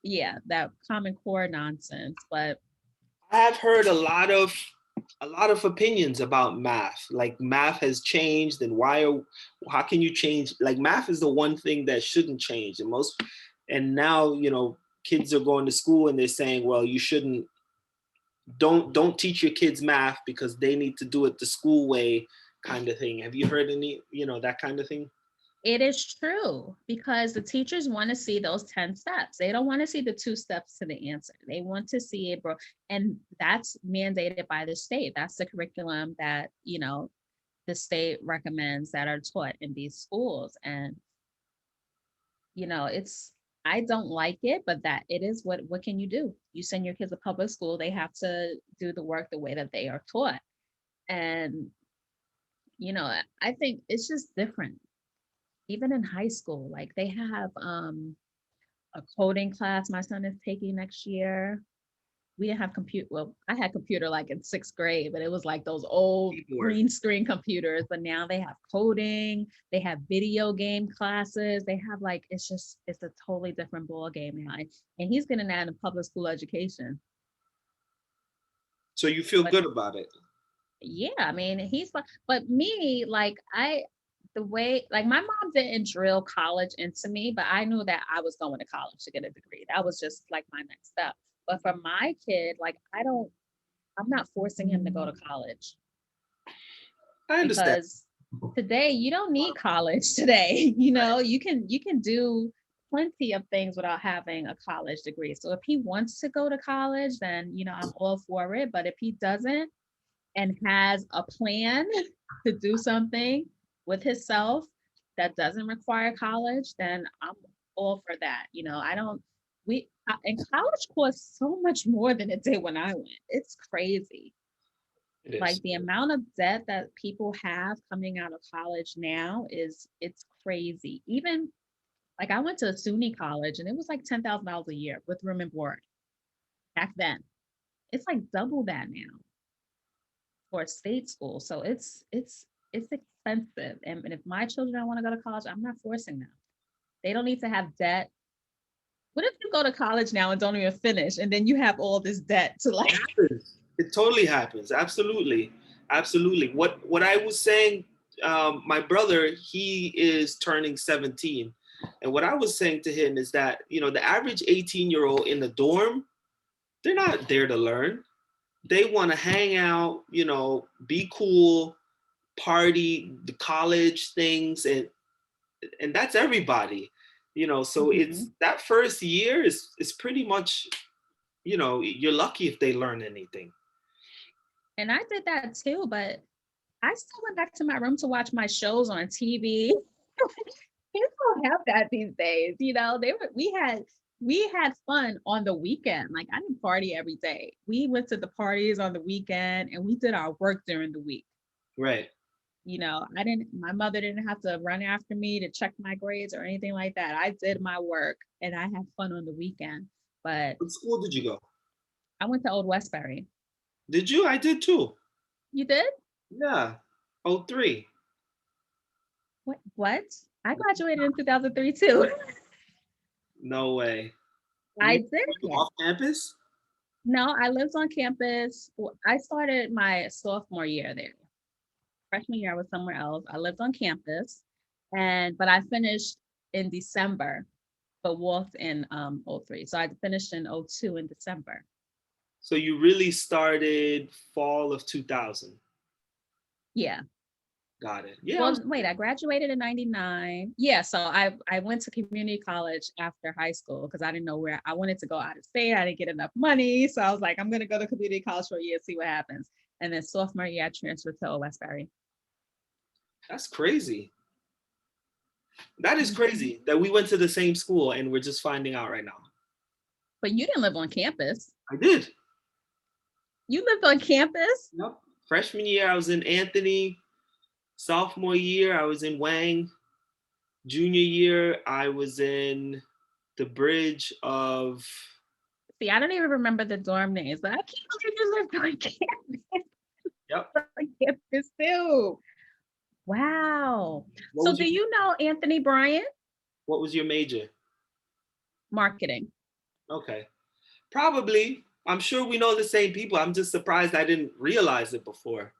Yeah, that Common Core nonsense. But I have heard a lot of opinions about math. Like math has changed, and how can you change? Like math is the one thing that shouldn't change. And now kids are going to school and they're saying, well, you shouldn't don't teach your kids math because they need to do it the school way, kind of thing. Have you heard any that kind of thing? it is true, because the teachers want to see those 10 steps. They don't want to see the 2 steps to the answer. They want to see it, bro. And that's mandated by the state. That's the curriculum that, the state recommends that are taught in these schools. And, it's, I don't like it, but that it is what can you do? You send your kids to public school, they have to do the work the way that they are taught. And, I think it's just different. Even in high school, like they have a coding class my son is taking next year. We didn't have compute. Well, I had computer like in 6th grade, but it was like those old Keyboard. green screen computers. But now they have coding, they have video game classes. They have like, it's a totally different ball game now. And he's getting that in public school education. So you feel But good about it? yeah, I mean, he's like, but me, like the way, like my mom didn't drill college into me, but I knew that I was going to college to get a degree. That was just like my next step. But for my kid, like I'm not forcing him to go to college, I understand. because today you don't need college today. You can do plenty of things without having a college degree. So if he wants to go to college, then I'm all for it. But if he doesn't and has a plan to do something with himself that doesn't require college, then I'm all for that. I don't, and college costs so much more than it did when I went. It's crazy. It Like is. the amount of debt that people have coming out of college now it's crazy. Even like I went to a SUNY college and it was like $10,000 a year with room and board back then. It's like double that now for a state school. So it's expensive. And if my children don't want to go to college, I'm not forcing them. They don't need to have debt. What if you go to college now and don't even finish, and then you have all this debt to It like? happens. It totally happens. Absolutely, absolutely. What I was saying, my brother, he is turning 17, and what I was saying to him is that the average 18-year-old in the dorm, they're not there to learn. They want to hang out, be cool, party, the college things, and that's everybody. So it's Mhm. that first year is pretty much, you're lucky if they learn anything. And I did that too, but I still went back to my room to watch my shows on TV. Kids don't have that these days. We had fun on the weekend. Like I didn't party every day. We went to the parties on the weekend and we did our work during the week. Right. My mother didn't have to run after me to check my grades or anything like that. I did my work and I had fun on the weekend. But What school did you go? I went to Old Westbury. Did you? I did too. You did? Yeah. Oh, three. What? I graduated in 2003 too. No way. I You did. off campus? No, I lived on campus. I started my sophomore year there. Freshman year, I was somewhere else. I lived on campus, but I finished in December, but walked in '03. So I finished in '02 in December. So you really started fall of 2000. Yeah. Got it. Yeah, Well, wait, I graduated in 99. Yeah, so I went to community college after high school because I didn't know where I wanted to go out of state. I didn't get enough money. So I was like, I'm gonna go to community college for a year, see what happens. And then sophomore year, I transferred to Westbury. that's crazy. That is Mhm. crazy that we went to the same school and we're just finding out right now. But you didn't live on campus. I did. You lived on campus? Yep. Freshman year, I was in Anthony. Sophomore year, I was in Wang. Junior year, I was in the bridge of. See, I don't even remember the dorm names, but I can't believe you lived on campus. Yep. On campus too. Wow. What So was do your you know Anthony Bryant? What was your major? Marketing. Okay. Probably. I'm sure we know the same people. I'm just surprised I didn't realize it before.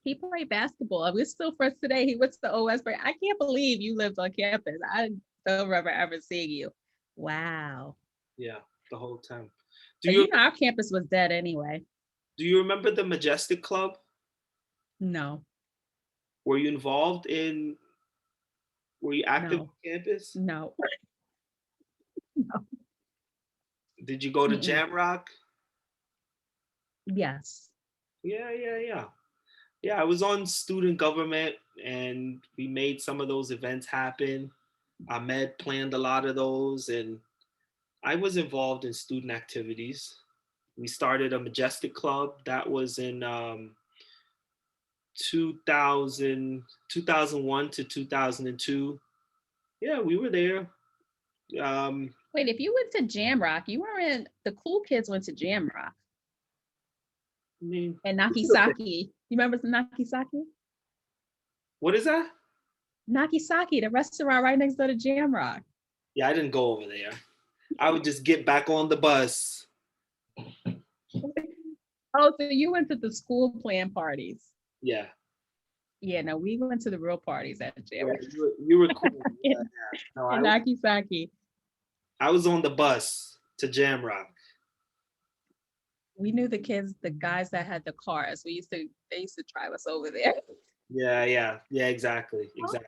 He played basketball. We're still friends today. He went to OSBray. I can't believe you lived on campus. I don't remember ever seeing you. Wow. Yeah, the whole time. Do But you you know, our campus was dead anyway. do you remember the Majestic Club? No, Were you involved in were you active no, on campus? no, no. Did you go to Mm-mm. Jamrock? Yes. Yeah. Yeah, I was on student government and we made some of those events happen. Ahmed planned a lot of those and I was involved in student activities. We started a Majestic Club that was in 2000, 2001 to 2002. Yeah, we were there. Um, Wait, if you went to Jamrock, you were in the cool kids went to Jamrock I mean, and it's okay. Nakisaki. You remember the Nakisaki? What is that? Nakisaki, the restaurant right next door to Jamrock. Yeah, I didn't go over there. I would just get back on the bus. Oh, so you went to the school plan parties. Yeah, Yeah, no, we went to the real parties at yeah, Jamrock you were cool. Yeah, and, yeah. No, and Nakisaki. I was on the bus to Jamrock. We knew the kids, the guys that had the cars. They used to drive us over there. Yeah, exactly. Oh, that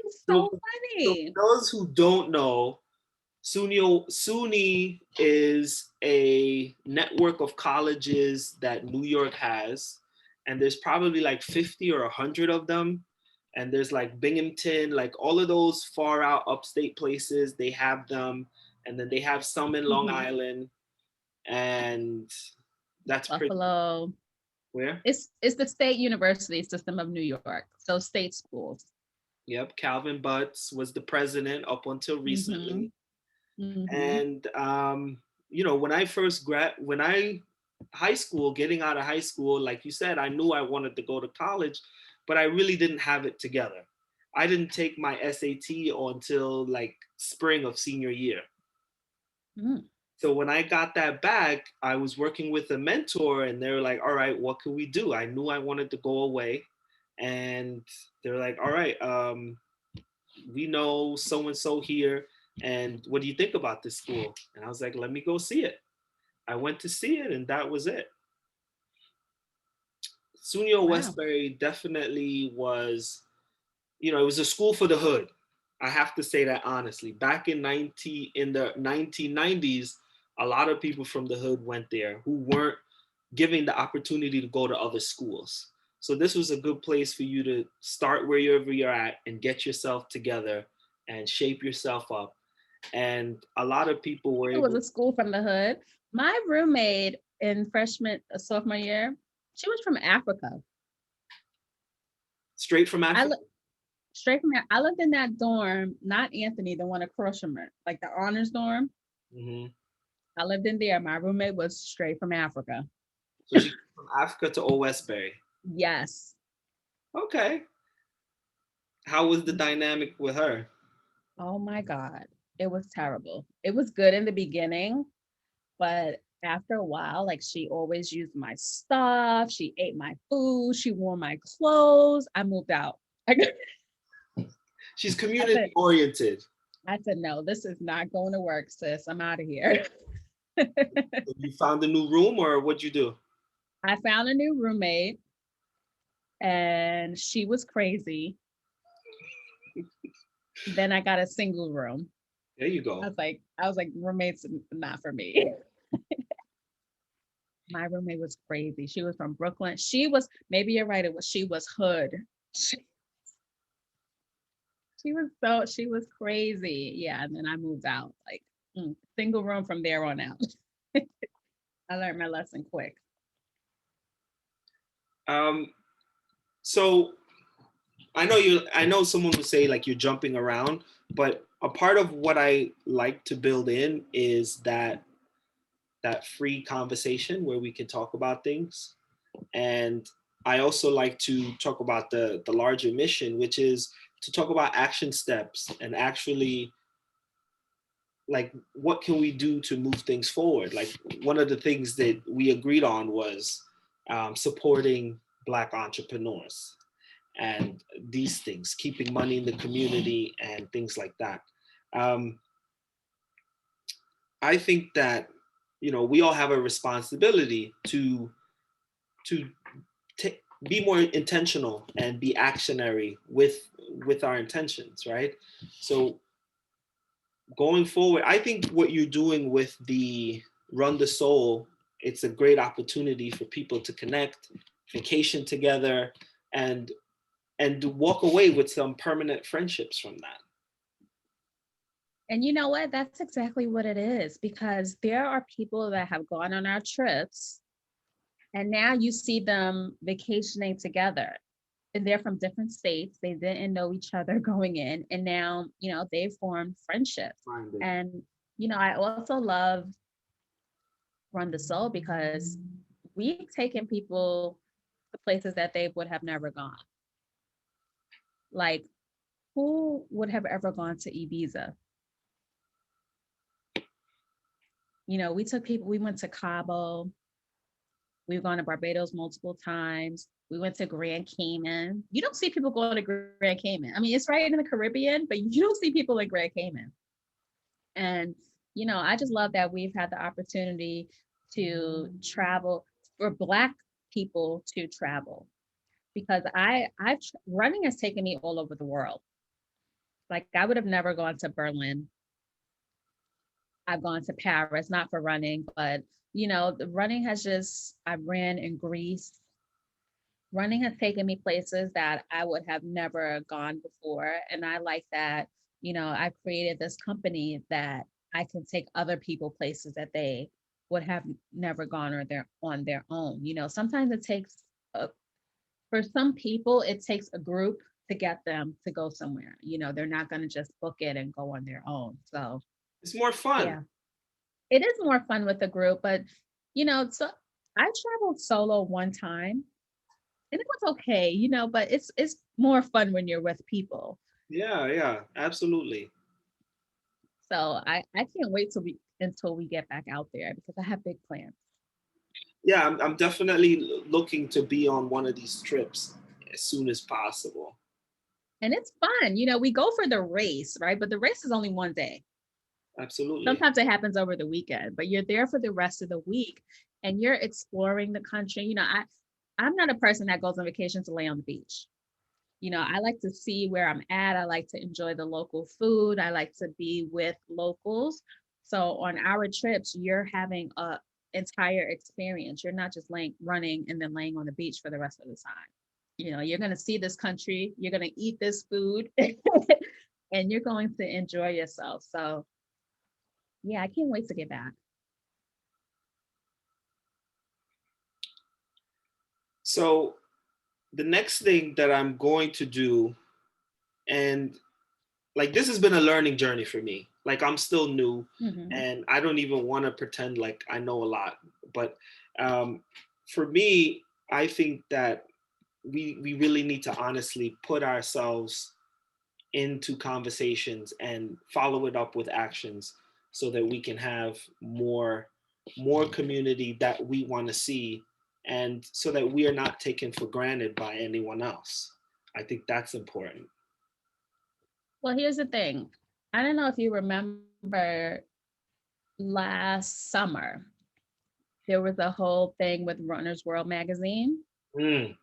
is So, so so funny. for those who don't know, SUNY is a network of colleges that New York has, and there's probably like 50 or 100 of them. And there's like Binghamton, like all of those far out upstate places, they have them. And then they have some in Long Mhm. Island, and that's pretty Buffalo. where. It's the state university system of New York. So state schools. Yep, Calvin Butts was the president up until Hmm. recently. Hmm. And when I first when I high school, getting out of high school, like you said, I knew I wanted to go to college, but I really didn't have it together. I didn't take my SAT until like spring of senior year. Mm. So when I got that back, I was working with a mentor and they were like, all right, what can we do? I knew I wanted to go away. And they're like, all right, we know so and so here. And what do you think about this school? And I was like, let me go see it. I went to see it and that was it. Sunio Wow. Westbury definitely was, it was a school for the hood. I have to say that honestly. Back in the 1990s, a lot of people from the hood went there who weren't given the opportunity to go to other schools. So this was a good place for you to start wherever you're at and get yourself together and shape yourself up. And a lot of people were It was able a school from the hood. My roommate in sophomore year, she was from Africa. straight from I Africa. li- straight from there. I lived in that dorm, not Anthony, the one across from her, like the honors dorm. Hmm. I lived in there. My roommate was straight from Africa. So she came from Africa to Old Westbury. Yes. Okay. How was the dynamic with her? Oh my God. It was terrible. It was good in the beginning, but after a while, like she always used my stuff. She ate my food. She wore my clothes. I moved out. I She's said, community oriented. no, this is not going to work, sis. I'm out of here. You found a new room or what'd you do? I found a new roommate. and she was crazy. Then I got a single room. There you go. I was like, roommates not for me. My roommate was crazy. She was from Brooklyn. She was, maybe you're right, she was hood. She, she was crazy. Yeah. And then I moved out, like single room from there on out. I learned my lesson quick. Um, so I know someone would say like you're jumping around, but a part of what I like to build in is that free conversation where we can talk about things. And I also like to talk about the larger mission, which is to talk about action steps and actually like what can we do to move things forward. Like one of the things that we agreed on was supporting Black entrepreneurs and these things, keeping money in the community and things like that. Um, I think that we all have a responsibility to be more intentional and be actionary with our intentions, right? So going forward, I think what you're doing with the Run the Soul, it's a great opportunity for people to connect, vacation together, and walk away with some permanent friendships from that. And you know what? That's exactly what it is, because there are people that have gone on our trips and now you see them vacationing together. And they're from different states. They didn't know each other going in. And now, they've formed friendships. And, I also love Run the Soul because we've taken people to places that they would have never gone. Like, who would have ever gone to Ibiza? We took people, we went to Cabo, we've gone to Barbados multiple times. We went to Grand Cayman. You don't see people going to Grand Cayman. I mean, it's right in the Caribbean, but you don't see people in Grand Cayman. And, I just love that we've had the opportunity to travel, for Black people to travel, because running has taken me all over the world. Like, I would have never gone to Berlin. I've gone to Paris, not for running, but the running has I ran in Greece. Running has taken me places that I would have never gone before. And I like that, I've created this company that I can take other people places that they would have never gone or they're on their own. Sometimes it takes, for some people, it takes a group to get them to go somewhere. They're not going to just book it and go on their own. So, It's more fun. yeah, it is more fun with a group, but, so I traveled solo one time and it was okay, but it's more fun when you're with people. Yeah, yeah, absolutely. So I can't wait until we get back out there because I have big plans. Yeah, I'm definitely looking to be on one of these trips as soon as possible. And it's fun. We go for the race, right? But the race is only one day. Absolutely. Sometimes it happens over the weekend, but you're there for the rest of the week and you're exploring the country. I'm not a person that goes on vacation to lay on the beach. I like to see where I'm at. I like to enjoy the local food. I like to be with locals. So on our trips, you're having a entire experience. You're not just running and then laying on the beach for the rest of the time. You're going to see this country, you're going to eat this food, and you're going to enjoy yourself. So yeah, I can't wait to get back. So the next thing that I'm going to do, and like this has been a learning journey for me. Like I'm still new, Mm-hmm. and I don't even want to pretend like I know a lot. But um, for me, I think that we really need to honestly put ourselves into conversations and follow it up with actions so that we can have more community that we want to see, and so that we are not taken for granted by anyone else. I think that's important. Well, here's the thing. I don't know if you remember last summer, there was a whole thing with Runner's World magazine. Mm,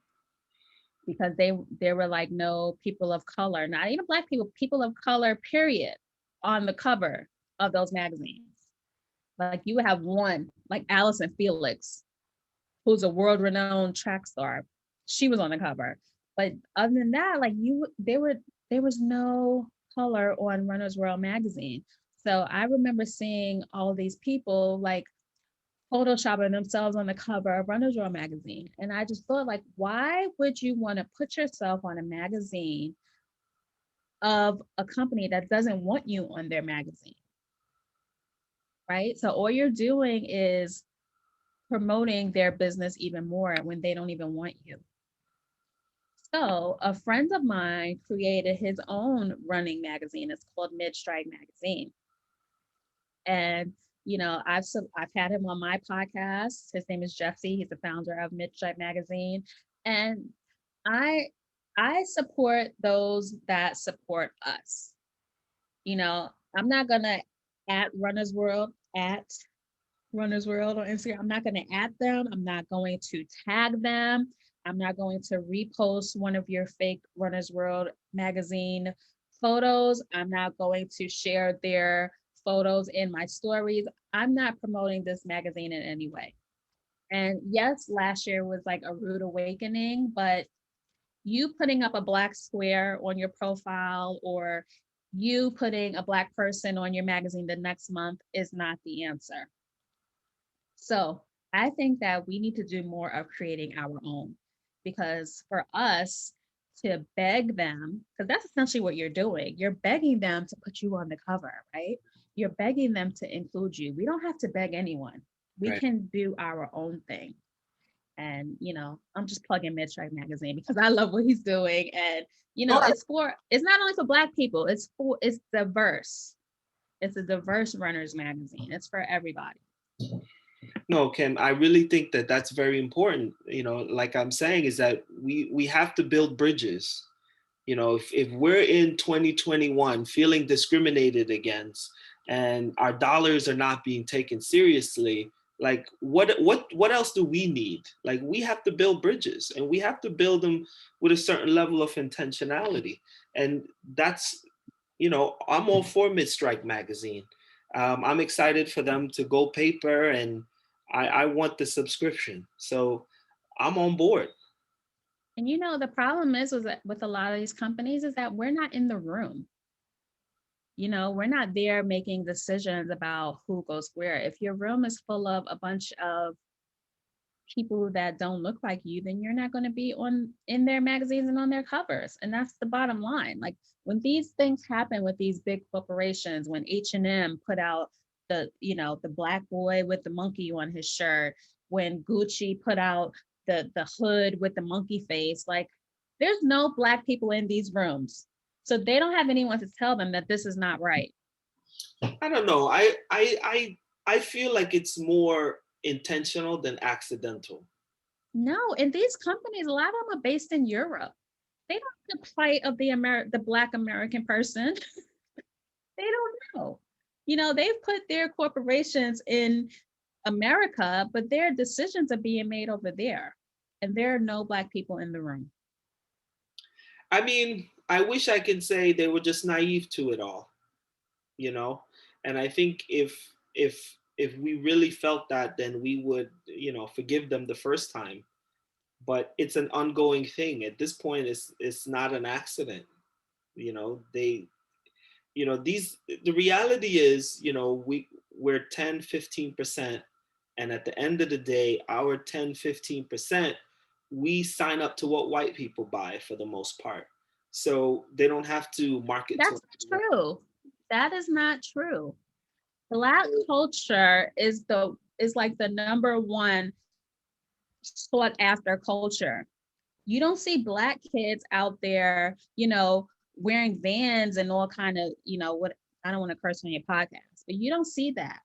because they were like, no people of color, not even black people, people of color, period, on the cover of those magazines. Like you would have one, like Allison Felix, who's a world renowned track star. She was on the cover. But other than that, like there was no color on Runner's World magazine. So I remember seeing all these people like photoshopping themselves on the cover of Runner's World magazine. And I just thought, like, why would you want to put yourself on a magazine of a company that doesn't want you on their magazine? Right. So all you're doing is promoting their business even more when they don't even want you. So a friend of mine created his own running magazine. It's called Mid Strike Magazine. And I've had him on my podcast. His name is Jesse. He's the founder of Mid Strike Magazine. And I I support those that support us. I'm not gonna at Runners World at Runners World on Instagram. I'm not going to add them. I'm not going to tag them. I'm not going to repost one of your fake Runners World magazine photos. I'm not going to share their photos in my stories. I'm not promoting this magazine in any way. And yes, last year was like a rude awakening, but you putting up a black square on your profile or you putting a black person on your magazine the next month is not the answer. So I think that we need to do more of creating our own because for us to beg them, because that's essentially what you're doing, you're begging them to put you on the cover, right? You're begging them to include you. We don't have to beg anyone. We Right. can do our own thing. And, I'm just plugging Midstripe Magazine because I love what he's doing. And, No, it's not only for Black people, it's diverse. It's a diverse runners magazine. It's for everybody. no, Kim, I really think that that's very important. Like I'm saying, is that we have to build bridges. If we're in 2021 feeling discriminated against and our dollars are not being taken seriously, like what else do we need? Like we have to build bridges and we have to build them with a certain level of intentionality. And that's, I'm all for Mid-Strike Magazine. I'm excited for them to go paper and I want the subscription. So I'm on board. And the problem is that with a lot of these companies is that we're not in the room. We're not there making decisions about who goes where. If your room is full of a bunch of people that don't look like you, then you're not going to be on in their magazines and on their covers. And that's the bottom line. Like when these things happen with these big corporations, when H&M put out the black boy with the monkey on his shirt, when Gucci put out the hood with the monkey face, like there's no black people in these rooms. So they don't have anyone to tell them that this is not right. I don't know. I feel like it's more intentional than accidental. No, and these companies, a lot of them are based in Europe. They don't know the plight of the Black American person. They don't know. They've put their corporations in America, but their decisions are being made over there, and there are no Black people in the room. I mean, I wish I could say they were just naive to it all, you know? And I think if we really felt that, then we would, forgive them the first time. But it's an ongoing thing. At this point, it's not an accident. They these the reality is, we're 10-15%, and at the end of the day, our 10-15%, we sign up to what white people buy for the most part. So they don't have to market to That's not true. That is not true. Black culture is like the number one sought after culture. You don't see Black kids out there, wearing Vans and all kind of, what, I don't want to curse on your podcast, but you don't see that.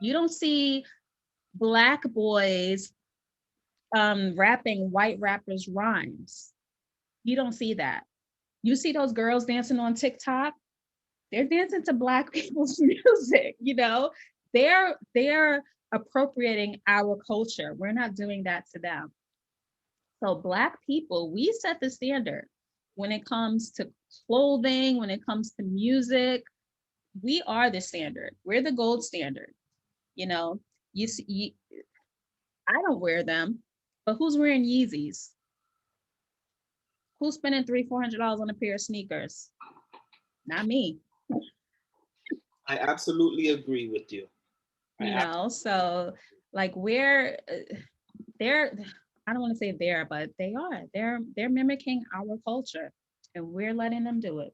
You don't see Black boys rapping white rappers rhymes. You don't see that. You see those girls dancing on TikTok, they're dancing to Black people's music. They're appropriating our culture. We're not doing that to them. So Black people, we set the standard when it comes to clothing, when it comes to music. We are the standard. We're the gold standard. You know, you see, I don't wear them, but who's wearing Yeezys? Who's spending $300-400 on a pair of sneakers? Not me. I absolutely agree with you. I So like we're they're I don't want to say they're, but they're mimicking our culture, and we're letting them do it.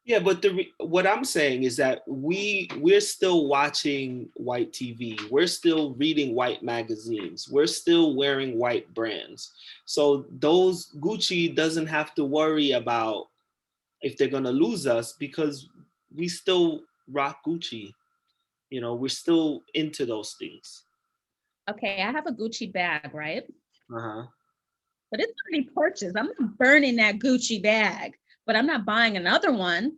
Yeah, but what I'm saying is that we're still watching white TV. We're still reading white magazines. We're still wearing white brands. So those Gucci doesn't have to worry about if they're gonna lose us because we still rock Gucci. You know, we're still into those things. Okay, I have a Gucci bag, right? Uh-huh. But it's already purchased. I'm not burning that Gucci bag, but I'm not buying another one,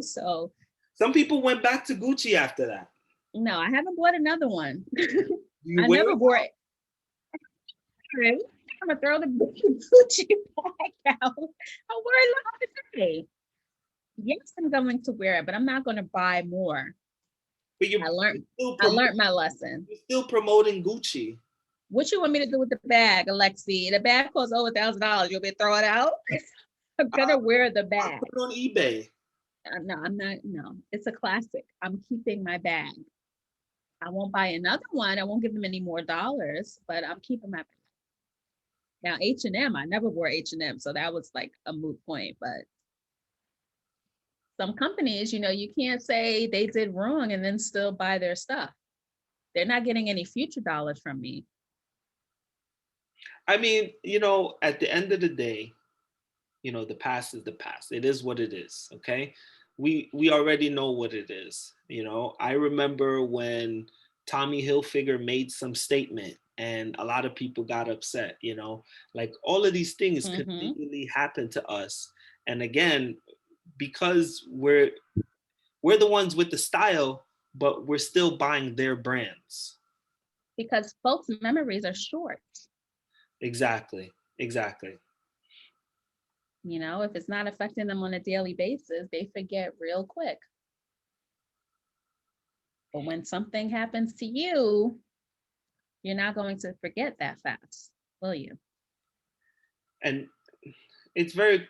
So Some people went back to Gucci after that. no, I haven't bought another one. Do you I wear never it? wore it. I'm gonna throw the Gucci bag out. I wear it the other day. Yes, I'm going to wear it, but I'm not going to buy more. But I learned still I learned my lesson. you're still promoting Gucci. What you want me to do with the bag, Alexi? The bag costs over $1,000. You'll be throw it out? I'm gonna wear the I'll bag. put it on eBay. No, I'm not. No, it's a classic. I'm keeping my bag. I won't buy another one. I won't give them any more dollars, but I'm keeping my bag. Now H&M, I never wore H&M, so that was like a moot point. But some companies, you can't say they did wrong and then still buy their stuff. They're not getting any future dollars from me. I mean, at the end of the day, the past is the past. It is what it is. Okay. We already know what it is. I remember when Tommy Hilfiger made some statement and a lot of people got upset. Like all of these things Mm-hmm. continually happen to us. And again, because we're the ones with the style, but we're still buying their brands. Because folks' memories are short. Exactly. Exactly. If it's not affecting them on a daily basis, they forget real quick. But when something happens to you, you're not going to forget that fast, will you? And it's very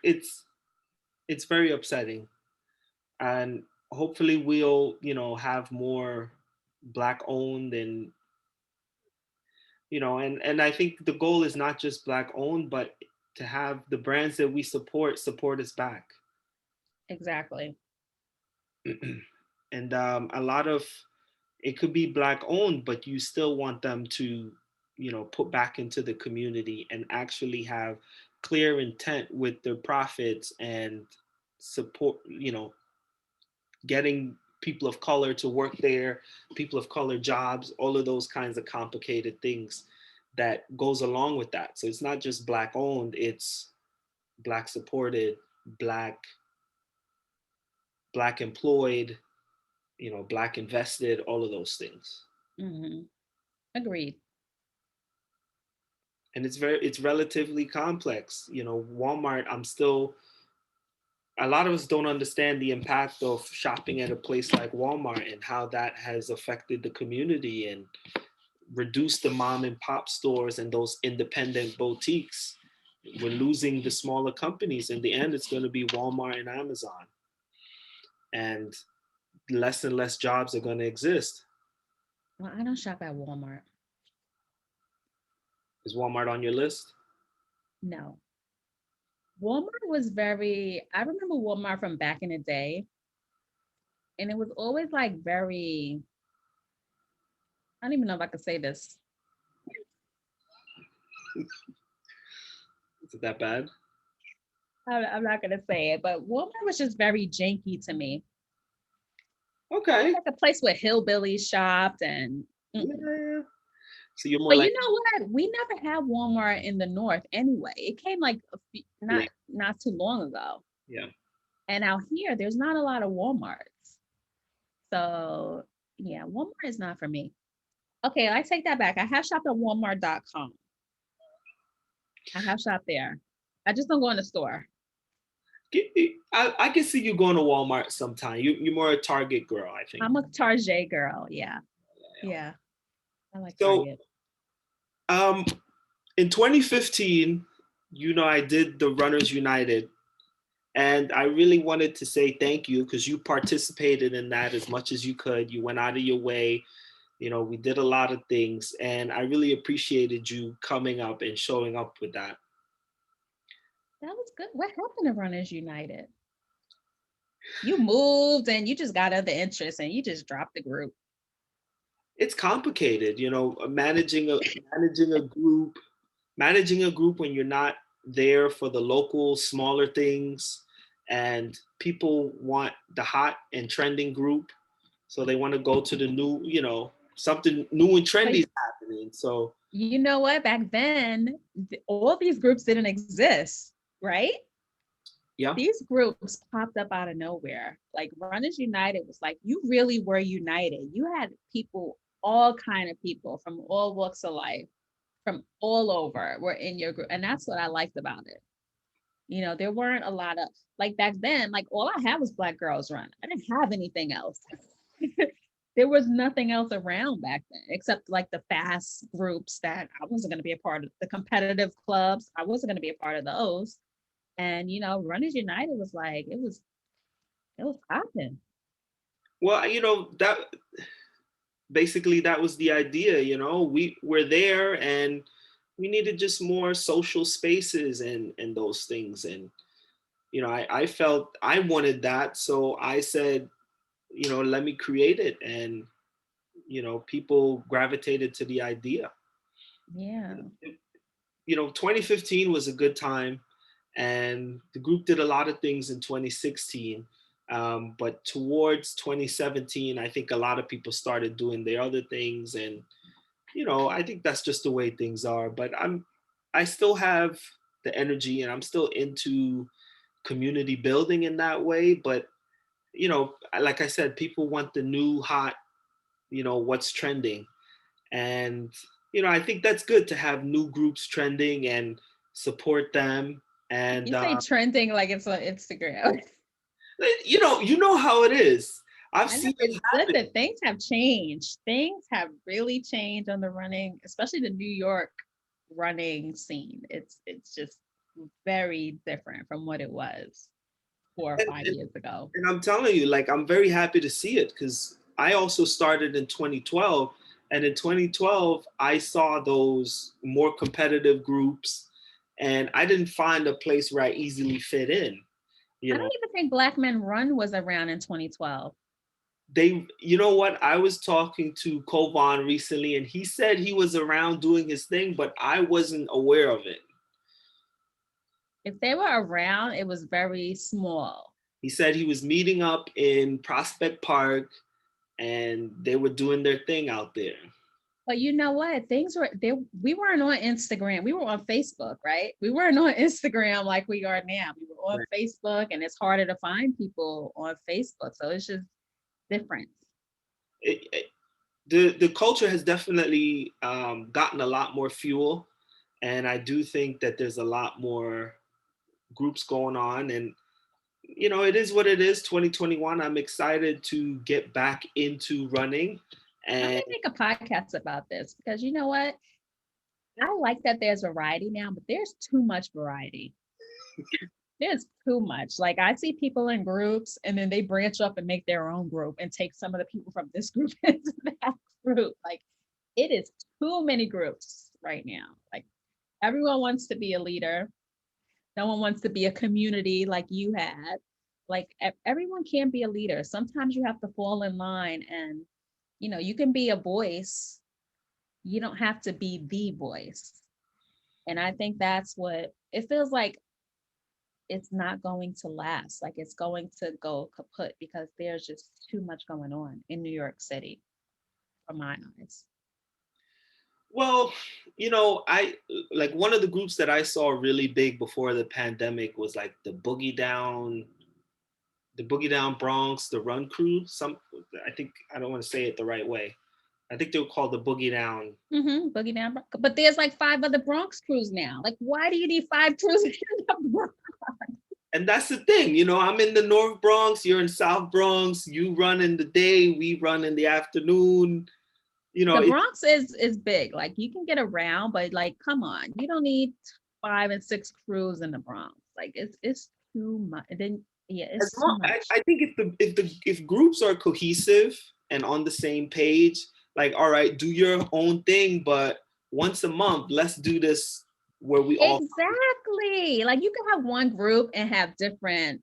upsetting, and hopefully we'll have more black owned, and I think the goal is not just black owned, but to have the brands that we support us back. Exactly. And a lot of it could be black owned, but you still want them to put back into the community and actually have clear intent with their profits and support, getting people of color to work there, people of color jobs, all of those kinds of complicated things that goes along with that. So it's not just black owned, it's black supported, black employed, black invested, all of those things. Mm-hmm. Agreed. And it's relatively complex. Walmart, a lot of us don't understand the impact of shopping at a place like Walmart and how that has affected the community and reduced the mom and pop stores and those independent boutiques. We're losing the smaller companies. In the end, it's going to be Walmart and Amazon, and less and less jobs are going to exist. Well, I don't shop at Walmart. Is Walmart on your list? No. Walmart was I remember Walmart from back in the day, and it was always like I don't even know if I could say this. Is it that bad? I'm not going to say it, but Walmart was just very janky to me. It was Okay. like a place where hillbillies shopped and. Yeah. So you're more But like, you know what? We never had Walmart in the north anyway. It came like yeah, not too long ago. yeah. And out here, there's not a lot of Walmarts. So yeah, Walmart is not for me. Okay, I take that back. I have shopped at Walmart.com. I have shopped there. I just don't go in the store. I can see you going to Walmart sometime. You're more a Target girl, I think. I'm a Target girl. Yeah. Yeah. I like So, Target. um, in 2015, I did the Runners United, and I really wanted to say thank you because you participated in that as much as you could. You went out of your way. We did a lot of things, and I really appreciated you coming up and showing up with that. That was good. What happened to Runners United? You moved and you just got other interests and you just dropped the group. It's complicated, managing a group, managing a group when you're not there for the local smaller things, and people want the hot and trending group, so they want to go to the new, something new and But trendy is happening. So you know what? Back then, all these groups didn't exist, right? yeah. These groups popped up out of nowhere. Like Runners United was like, you really were united. You had people, all kind of people from all walks of life, from all over were in your group. And that's what I liked about it. There weren't a lot of, like back then, like all I had was Black Girls Run. I didn't have anything else. There was nothing else around back then except like the fast groups that I wasn't going to be a part of, the competitive clubs. I wasn't going to be a part of those. And Runners United was like, it was popping. Well, that basically that was the idea. We were there, and we needed just more social spaces and those things. And I felt I wanted that, so I said, let me create it. And people gravitated to the idea. Yeah. 2015 was a good time, and the group did a lot of things in 2016. But towards 2017, I think a lot of people started doing their other things, and I think that's just the way things are. But I still have the energy, and I'm still into community building in that way. But like I said, people want the new hot, what's trending. And I think that's good to have new groups trending and support them. And You say trending like it's on Instagram. how it is. I've I know seen it's it good happen. that things have changed. Things have really changed on the running, especially the New York running scene. It's just very different from what it was 4 or 5 years ago. And I'm telling you, like, I'm very happy to see it because I also started in 2012. And in 2012, I saw those more competitive groups, and I didn't find a place where I easily fit in. You I know, don't even think Black Men Run was around in 2012. you know what? I was talking to Kovan recently, and he said he was around doing his thing, but I wasn't aware of it. If they were around, it was very small. He said he was meeting up in Prospect Park, and they were doing their thing out there. But you know what? Things were there. We weren't on Instagram. We were on Facebook, right? We weren't on Instagram like we are now. We were on Right. Facebook, and it's harder to find people on Facebook. So it's just different. The culture has definitely gotten a lot more fuel, and I do think that there's a lot more groups going on. And it is what it is. 2021. I'm excited to get back into running, I and may make a podcast about this because you know what? I like that there's variety now, but there's too much variety. There's too much. Like I see people in groups and then they branch up and make their own group and take some of the people from this group into that group. Like it is too many groups right now. Like everyone wants to be a leader. No one wants to be a community like you had. Like everyone can't be a leader. Sometimes you have to fall in line and you can be a voice. You don't have to be the voice. And I think that's what it feels like. It's not going to last. Like it's going to go kaput because there's just too much going on in New York City, from my eyes. well, I like one of the groups that I saw really big before the pandemic was like the Boogie Down Bronx, the Run Crew. I think I don't want to say it the right way. I think they were called the Boogie Down. Boogie Down. But there's like 5 other Bronx crews now. Like, why do you need 5 crews in the Bronx? And that's the thing, I'm in the North Bronx, you're in South Bronx, you run in the day, we run in the afternoon. The It, Bronx is big. Like, you can get around, but like, come on, you don't need 5 and 6 crews in the Bronx. Like, it's too much. Then yeah, as it's too long, much. I think if groups are cohesive and on the same page, like, all right, do your own thing, but once a month, let's do this where we all Exactly. Like, you can have one group and have different,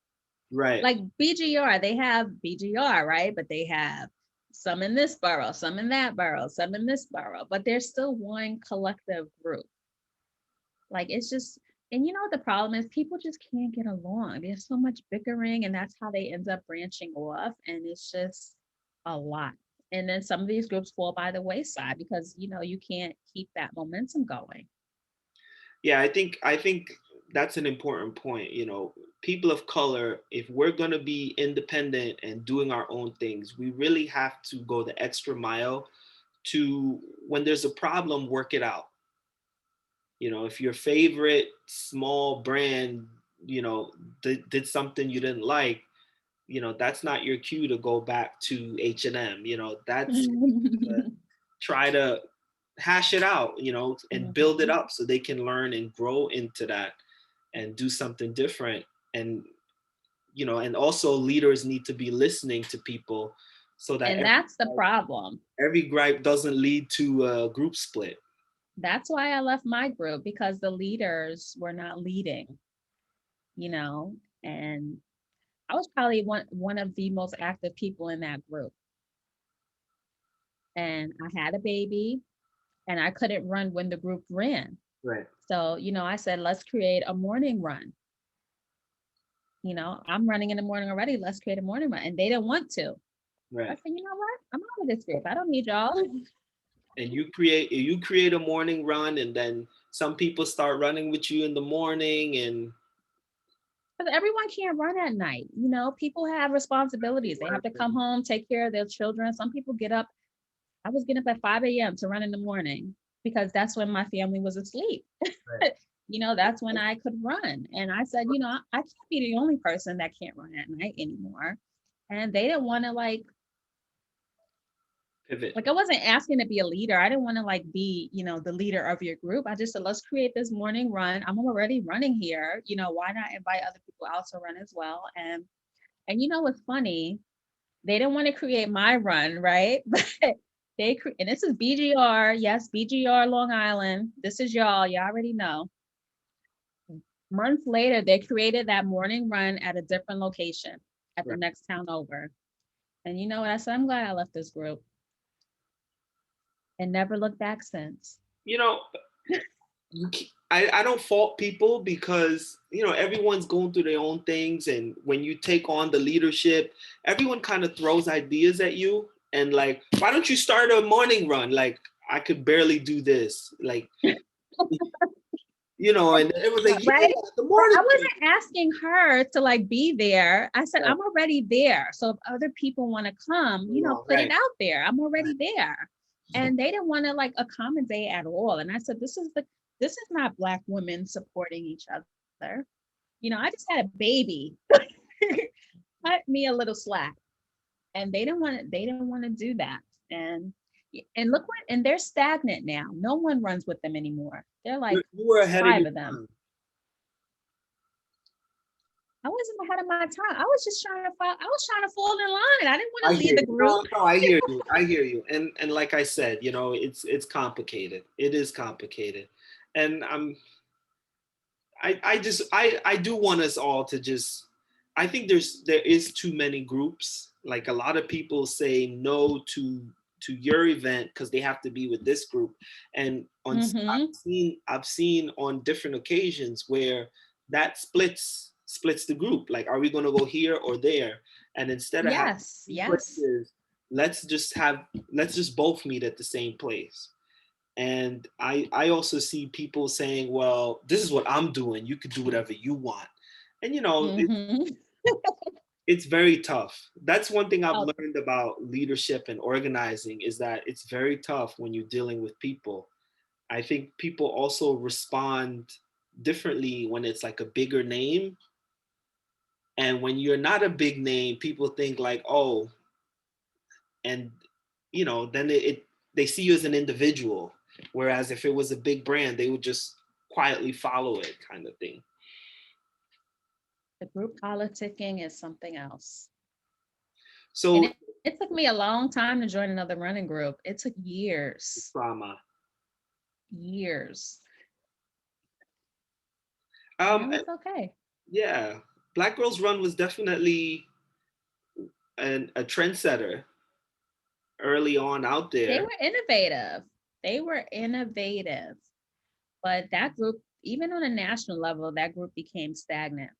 right. like BGR, they have BGR, right? But they have some in this borough, some in that borough, some in this borough, but there's still one collective group. Like, it's just, and you know what the problem is? People just can't get along. There's so much bickering, and that's how they end up branching off. And it's just a lot. And then some of these groups fall by the wayside because, you can't keep that momentum going. Yeah, I think that's an important point. People of color, if we're gonna be independent and doing our own things, we really have to go the extra mile to, when there's a problem, work it out. If your favorite small brand, did something you didn't like, that's not your cue to go back to H&M. That's try to hash it out, and build it Mhm. up so they can learn and grow into that and do something different. And and also leaders need to be listening to people so that And that's the problem. every gripe doesn't lead to a group split. That's why I left my group, because the leaders were not leading, you know, and I was probably one of the most active people in that group. And I had a baby and I couldn't run when the group ran. Right. So, I said, let's create a morning run. I'm running in the morning already. Let's create a morning run. And they didn't want to. I Right. said, you know what? I'm out of this group. I don't need y'all. And you create a morning run, and then some people start running with you in the morning. And Because everyone can't run at night. People have responsibilities. They have to come home, take care of their children. Some people get up. I was getting up at 5 a.m. to run in the morning because that's when my family was asleep. That's when I could run. And I said, I can't be the only person that can't run at night anymore. And they didn't want to pivot. I wasn't asking to be a leader. I didn't want to be, the leader of your group. I just said, let's create this morning run. I'm already running here. Why not invite other people out to run as well? And what's funny? They didn't want to create my run, right? But and this is BGR. Yes, BGR Long Island. This is y'all. Y'all already know. Months later, they created that morning run at a different location at the Right. next town over. And you know what? I said, I'm glad I left this group and never looked back since. you know I don't fault people because everyone's going through their own things, and when you take on the leadership, everyone kind of throws ideas at you, and like, why don't you start a morning run? Like, I could barely do this, like, and it was like, yeah, Right? the But morning I run. wasn't asking her to be there. I said, Right. I'm already there. So if other people want to come, put it Right. out there. I'm already there. And they didn't want to accommodate at all. And I said, this is not Black women supporting each other. I just had a baby. Cut me a little slack. And they didn't want to do that. And look what, and they're stagnant now. No one runs with them anymore. They're like You were ahead of 5 your of them. time. I wasn't ahead of my time. I was just trying to fall. I was trying to fall in line. I didn't want I to lead hear the you. group. No, no, I hear you. I hear you. And like I said, it's complicated. It is complicated. And I do want us all to just, I think there is too many groups. Like, a lot of people say no to your event because they have to be with this group. And Mm-hmm. I've seen on different occasions where that splits the group. Like, are we going to go here or there? And instead of having Yes, two yes. places, let's just both meet at the same place. And I also see people saying, well, this is what I'm doing, you could do whatever you want. And Mm-hmm. It's very tough. That's one thing I've Oh, learned about leadership and organizing is that it's very tough when you're dealing with people. I think people also respond differently when it's like a bigger name. And when you're not a big name, people think like, oh, and then they see you as an individual. Whereas if it was a big brand, they would just quietly follow it, kind of thing. the group politicking is something else. And So it took me a long time to join another running group. It took years, drama. years. And Um, now it's okay. yeah, Black Girls Run was definitely a trendsetter early on out They there. were innovative. They were innovative. But that group, even on a national level, that group became stagnant.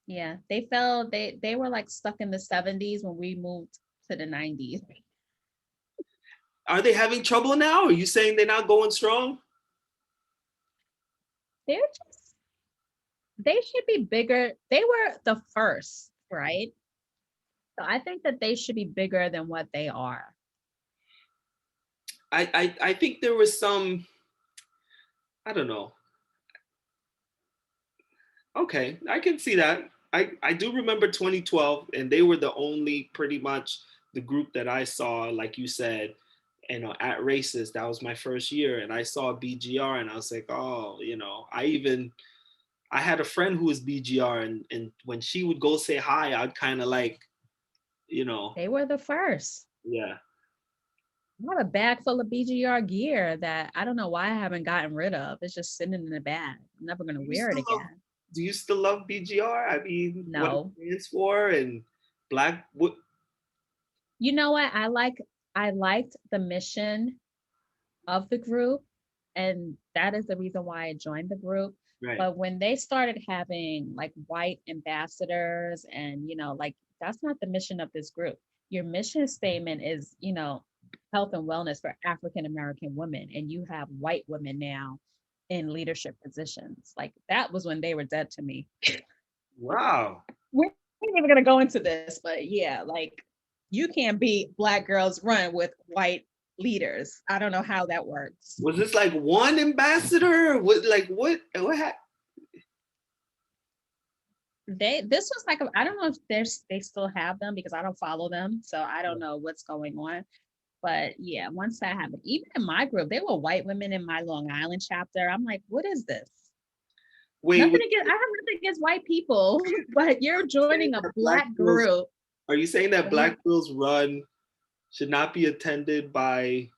Yeah, they were like stuck in the 70s when we moved to the 90s. Are they having trouble now? Are you saying they're not going strong? They're just they should be bigger. They were the first, right? So I think that they should be bigger than what they are. I think there was some, I don't know. Okay, I can see that. I do remember 2012, and they were the only pretty much the group that I saw, like you said, at races. That was my first year, and I saw BGR, and I was like, oh, I had a friend who was BGR, and when she would go say hi, I'd kind of like, you know, They were the first. yeah. I have a bag full of BGR gear that I don't know why I haven't gotten rid of. It's just sitting in the bag. I'm never gonna Do you wear it still love? again. Do you still love BGR? I mean, what it No. stands for and Black. What? You know what? I liked the mission of the group, and that is the reason why I joined the group. Right. But when they started having like white ambassadors, and like that's not the mission of this group. Your mission statement is, health and wellness for African American women, and you have white women now in leadership positions. Like that was when they were dead to me. Wow. We're not even gonna go into this, but yeah, like you can't be Black Girls Run with white leaders. I don't know how that works. Was this like one ambassador? What? Like what? What? This was like I don't know if they still have them because I don't follow them, so I don't know what's going on. But yeah, once that happened, even in my group, there were white women in my Long Island chapter. I'm like, what is this? Wait. Nothing against I have nothing against white people, but you're joining a Black Black girls. group. Are you saying that Black Girls Run should not be attended by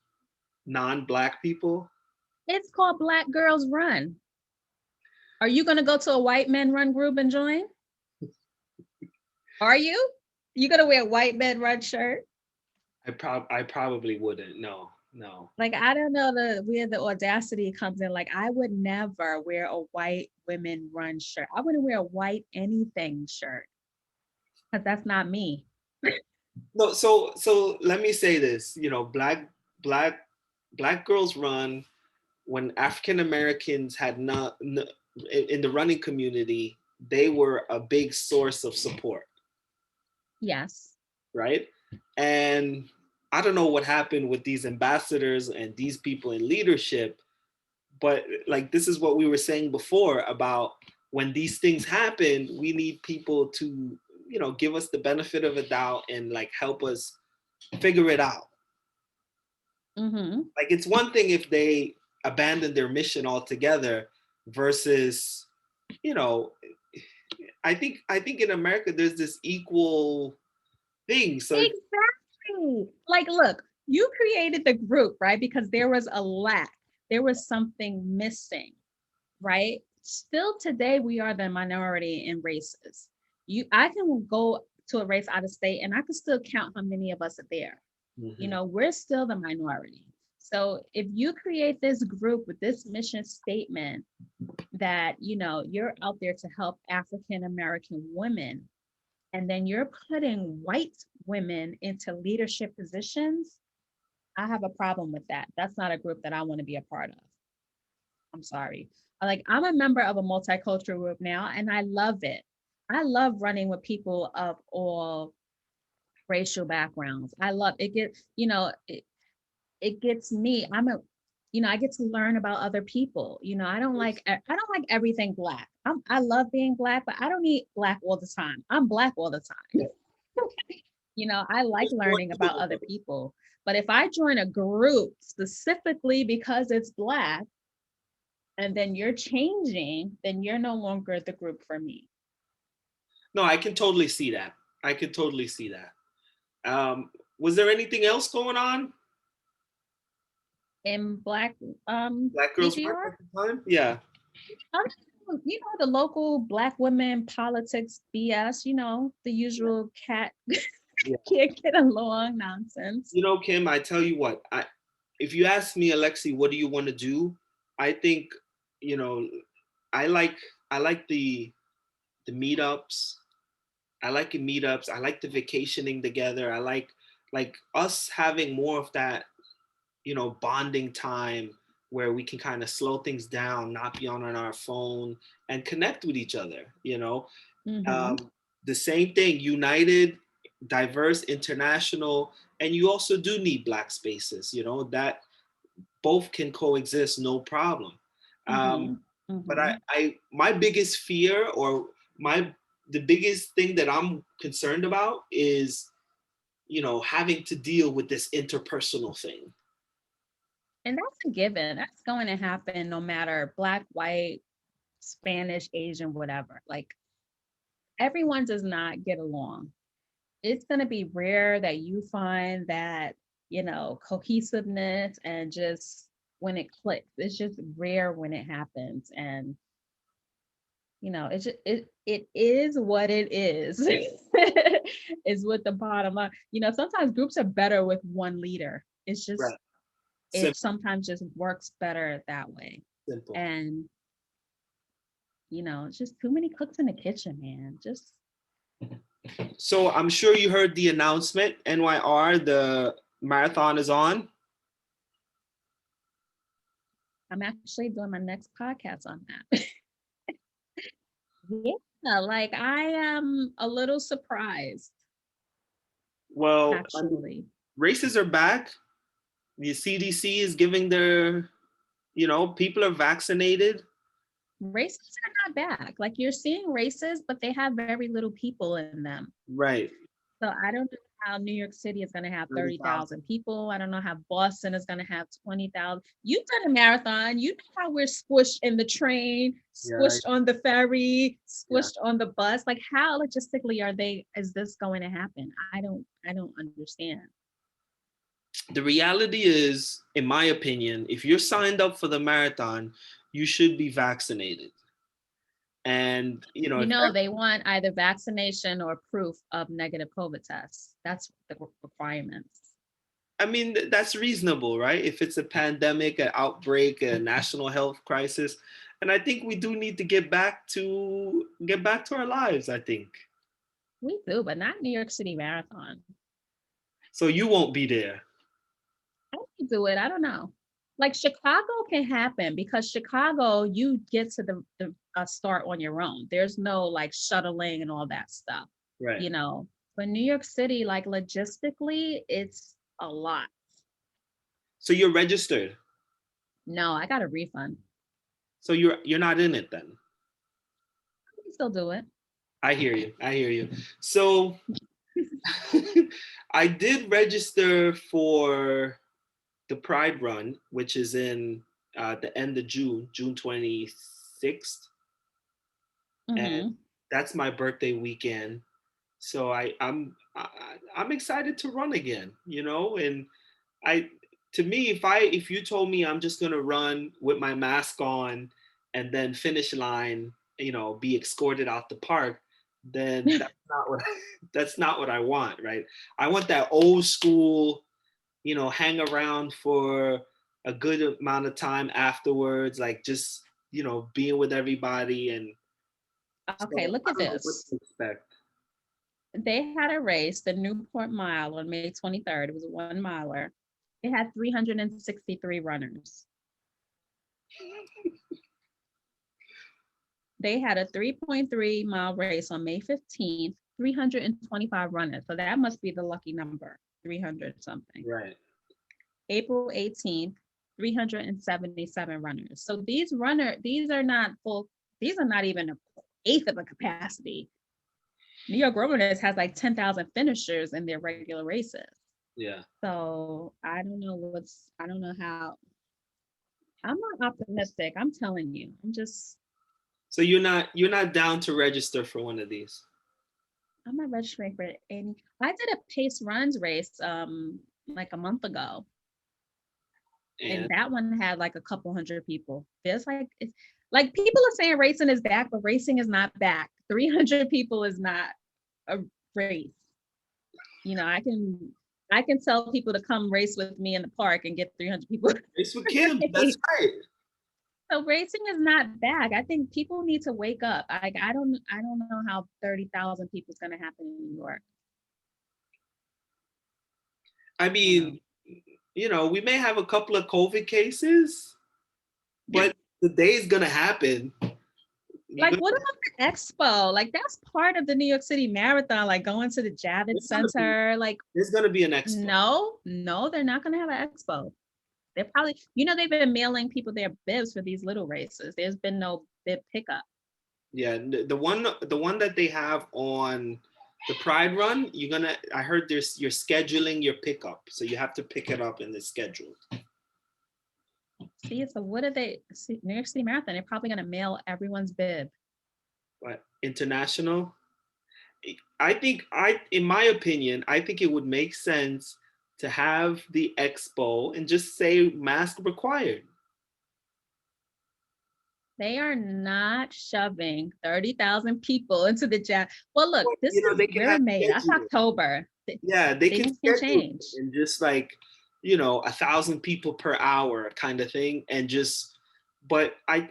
non-Black people? It's called Black Girls Run. Are you going to go to a white men run group and join? Are you? You going to wear a white men run shirt? I probably wouldn't. No. No. Like, I don't know where the audacity comes in. Like, I would never wear a white women run shirt. I wouldn't wear a white anything shirt because that's not me. No. So let me say this. Black Black Girls Run, when African Americans had not in the running community, they were a big source of support, Yes. right? And I don't know what happened with these ambassadors and these people in leadership, but like this is what we were saying before about when these things happen, we need people to, give us the benefit of a doubt and like help us figure it out. Mm-hmm. Like it's one thing if they abandon their mission altogether versus, you know, I think in America there's this equal thing. So Exactly. Like, look, you created the group, right? Because there was a lack, there was something missing, right? Still today, we are the minority in races. I can go to a race out of state and I can still count how many of us are there. mhm. We're still the minority. So if you create this group with this mission statement that, you're out there to help African American women, and then you're putting white women into leadership positions, I have a problem with that. That's not a group that I want to be a part of. I'm sorry. Like, I'm a member of a multicultural group now and I love it. I love running with people of all racial backgrounds. I love it. It gets me. I get to learn about other people. I don't like everything black. I love being black, but I don't need black all the time. I'm black all the time. I like There's more learning to about other it. people. But if I join a group specifically because it's black and then you're changing, then you're no longer the group for me. No, I can totally see that. I can totally see that. Was there anything else going on? In black Black Girls Work BGR, at the time? Yeah. the local black women politics BS, the Yeah. usual cat Yeah. can't get along nonsense. Kim, I tell you what, if you ask me, Alexi, what do you want to do? I think, you know, I like I like the meetups. I like the meetups. I like the vacationing together. I like us having more of that, bonding time where we can kind of slow things down, not be on our phone, and connect with each other. Mm-hmm. Um, the same thing, united, diverse, international, and you also do need black spaces, that both can coexist, no problem. Um, Mm-hmm. but Mm-hmm. my biggest fear, or my the biggest thing that I'm concerned about is, having to deal with this interpersonal thing. And that's a given. That's going to happen no matter black, white, Spanish, Asian, whatever. Like everyone does not get along. It's going to be rare that you find that, cohesiveness and just when it clicks. It's just rare when it happens. And, it is what it is, is what the bottom line. Sometimes groups are better with one leader. Right. It Simple. sometimes just works better that way. Simple. And, it's just too many cooks in the kitchen, man. Just So I'm sure you heard the announcement, NYR, the marathon is on. I'm actually doing my next podcast on that. Yeah, like I am a little surprised, Well, I mean, actually. races are back. The CDC is giving their, people are vaccinated. Races are not back. Like you're seeing races, but they have very little people in them. Right. So I don't know how New York City is going to have 30,000. 30,000 people. I don't know how Boston is going to have 20,000. You've done a marathon. You know how we're squished in the train, Yeah. squished on the ferry, Yeah. squished on the bus. Like how logistically is this going to happen? I don't understand. The reality is, in my opinion, if you're signed up for the marathon, you should be vaccinated. And, They want either vaccination or proof of negative COVID tests. That's the requirements. I mean, that's reasonable, right? If it's a pandemic, an outbreak, a national health crisis, and I think we do need to get back to our lives, I think. We do, but not New York City Marathon. So you won't be there. I can do it. I don't know. Like Chicago can happen because Chicago, you get to the start on your own. There's no like shuttling and all that stuff, Right. you know. But New York City, like logistically, it's a lot. So you're registered. No, I got a refund. So you're not in it then. I can still do it. I hear you. I hear you. So I did register for the Pride Run, which is in the end of June, June 26th, and Mm-hmm. that's my birthday weekend. So I'm excited to run again, and I to me, if you told me I'm just gonna run with my mask on and then finish line, be escorted out the park, then that's not what I want, right? I want that old school, hang around for a good amount of time afterwards, like just, being with everybody. And Okay, so look I at don't know what this. to expect. They had a race, the Newport Mile on May 23rd. It was a 1 miler. It had 363 runners. they had a 3.3-mile race on May 15th, 325 runners. So that must be the lucky number, 300 something. Right. April 18th, 377 runners. So these are not full, these are not even an eighth of a capacity. New York Road Runners has like 10,000 finishers in their regular races. Yeah. So I don't know how, I'm not optimistic. I'm telling you, So you're not down to register for one of these. I'm not registering for any. I did a pace runs race like a month ago, and And that one had like a couple hundred people. There's like it's like people are saying racing is back, but racing is not back. 300 people is not a race. You know, I can tell people to come race with me in the park and get 300 people. race with Kim. That's right. So racing is not back. I think people need to wake up. I don't know how 30,000 people is going to happen in New York. I I don't know. mean, we may have a couple of COVID cases, but the day is gonna happen. Like, what about the expo? Like, that's part of the New York City Marathon, like going to the Javits Center. Like, There's gonna be an expo. no, they're not going to have an expo. They're probably, they've been mailing people their bibs for these little races. There's been no bib pickup. Yeah, the one that they have on the Pride Run, I heard you're scheduling your pickup, so you have to pick it up and it's scheduled. See, so what are they? See, New York City Marathon, they're probably going to mail everyone's bib. But international, in my opinion, I think it would make sense to have the expo and just say mask required. They are not shoving 30,000 people into the jam. Well, look, They can we're have in May. That's schedule. October. Yeah, they can Things can schedule change. and just like 1,000 people per hour kind of thing, and just. But the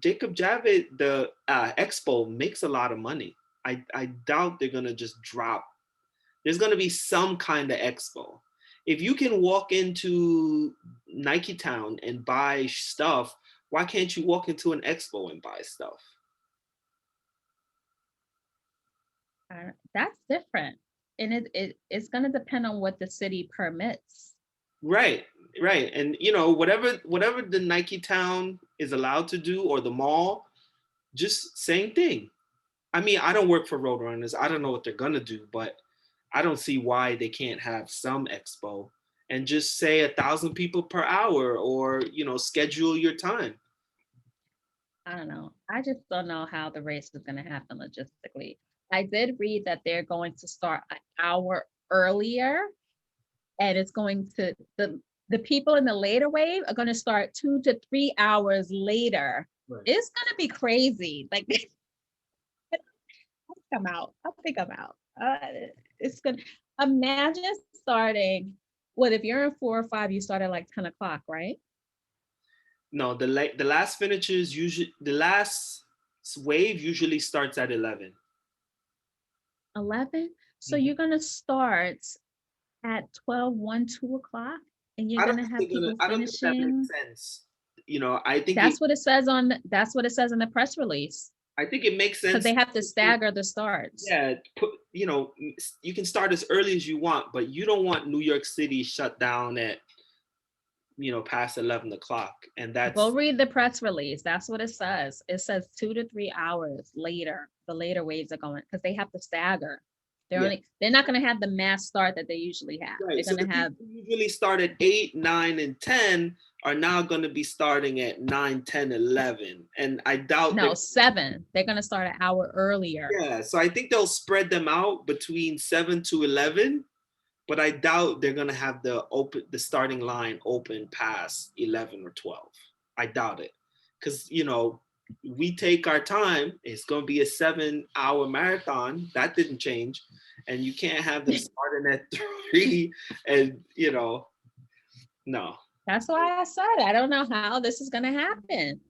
Jacob Javits the expo makes a lot of money. I doubt they're gonna just drop. There's gonna be some kind of expo. If you can walk into Nike Town and buy stuff, why can't you walk into an expo and buy stuff? That's different. And it's going to depend on what the city permits. Right, right. And whatever the Nike Town is allowed to do, or the mall, just same thing. I mean, I don't work for Roadrunners. I don't know what they're gonna do, but I don't see why they can't have some expo and just say 1,000 people per hour, or schedule your time. I don't know. I just don't know how the race is going to happen logistically. I did read that they're going to start an hour earlier, and it's going to the people in the later wave are going to start 2 to 3 hours later. Right. It's going to be crazy. Like, I think I'm out. It's good. Imagine starting. What if you're in 4 or 5? You start at like 10 o'clock, right? No, the last finishers usually the last wave usually starts at 11. 11. So you're gonna start at 12, 1, 2 o'clock, and you're gonna have people finishing. I don't think that makes sense. I think that's what it says in the press release. I think it makes sense because they have to stagger the starts. Yeah, you can start as early as you want, but you don't want New York City shut down at past 11 o'clock, and that's. Go read the press release. That's what it says. It says 2 to 3 hours later. The later waves are going because they have to stagger. They're not going to have the mass start that they usually have. Right. They're going to have usually start at 8, 9, and 10 are now going to be starting at 9, 10, 11, and I doubt 7. They're going to start an hour earlier. Yeah, so I think they'll spread them out between 7 to 11, but I doubt they're going to have the starting line open past 11 or 12. I doubt it, because we take our time. It's going to be a 7-hour marathon. That didn't change. And you can't have them starting at 3 and, no. That's why I said, I don't know how this is going to happen.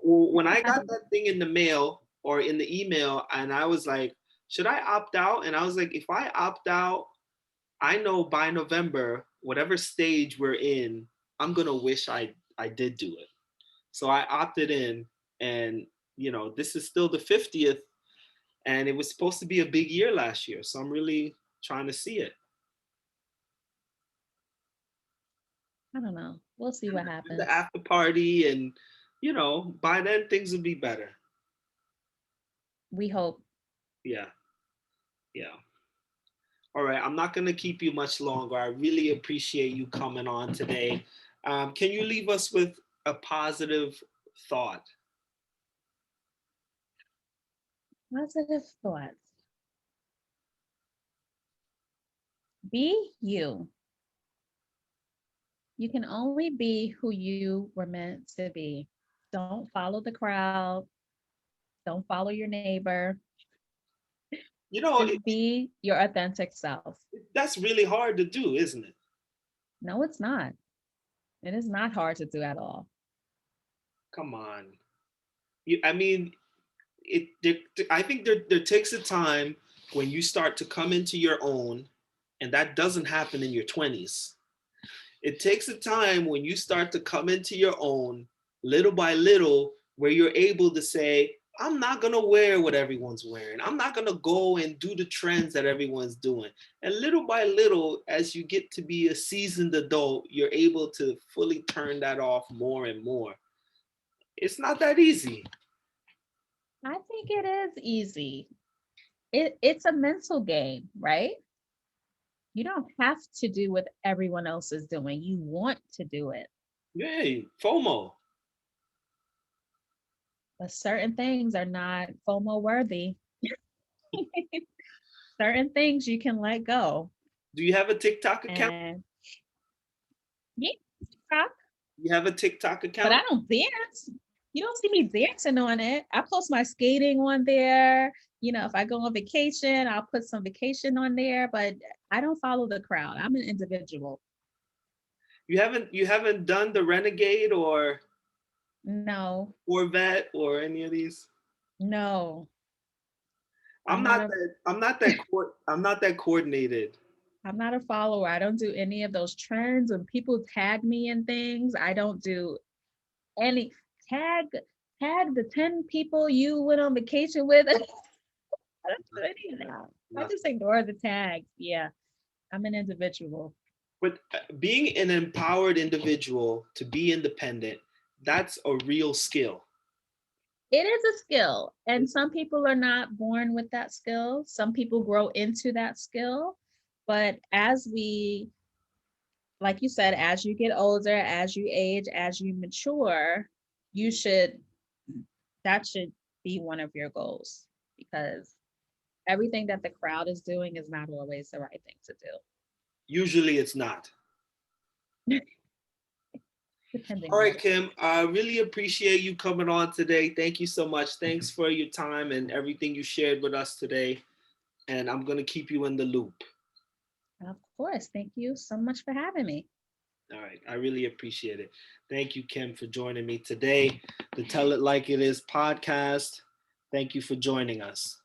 When I got that thing in the mail or in the email, and I was like, should I opt out? And I was like, if I opt out, I know by November, whatever stage we're in, I'm going to wish I did do it. So I opted in. And, this is still the 50th, and it was supposed to be a big year last year. So I'm really trying to see it. I don't know. We'll see what And the happens. after party, and, by then things will be better. We hope. Yeah. Yeah. All right. I'm not going to keep you much longer. I really appreciate you coming on today. Can you leave us with a positive thought? Positive thoughts. Be you. You can only be who you were meant to be. Don't follow the crowd. Don't follow your neighbor. You know, Just be your authentic self. that's really hard to do, isn't it? No, it's not. It is not hard to do at all. Come on. I mean, I think there takes a time when you start to come into your own, and that doesn't happen in your 20s. It takes a time when you start to come into your own little by little, where you're able to say, I'm not going to wear what everyone's wearing. I'm not going to go and do the trends that everyone's doing. And little by little, as you get to be a seasoned adult, you're able to fully turn that off more and more. It's not that easy. I think it is easy. It's a mental game, right? You don't have to do what everyone else is doing. You want to do it. Yay, FOMO. But certain things are not FOMO worthy. Certain things you can let go. Do you have a TikTok account? And yeah, TikTok, You have a TikTok but account? I don't dance. You don't see me dancing on it. I post my skating on there. If I go on vacation, I'll put some vacation on there, but I don't follow the crowd. I'm an individual. You haven't done the Renegade or No, Corvette or any of these? no, I'm I'm not not a that I'm not that I'm not that coordinated. I'm not a follower. I don't do any of those trends. When people tag me in things, I don't do any tag tag the 10 people you went on vacation with. I don't do any of that. I Nothing. just ignore the tags. Yeah, I'm an individual. But being an empowered individual to be independent, that's a real skill. It is a skill, and some people are not born with that skill. Some people grow into that skill. But like you said, as you get older, as you age, as you mature, you should that should be one of your goals, because everything that the crowd is doing is not always the right thing to Usually it's not. do, depending All on right, what it Kim, is. I really appreciate you coming on today. Thank you so much. Thanks for your time and everything you shared with us today. And I'm going to keep you in the loop. Of course. Thank you so much for having me. All right. I really appreciate it. Thank you, Kim, for joining me today. The Tell It Like It Is podcast. Thank you for joining us.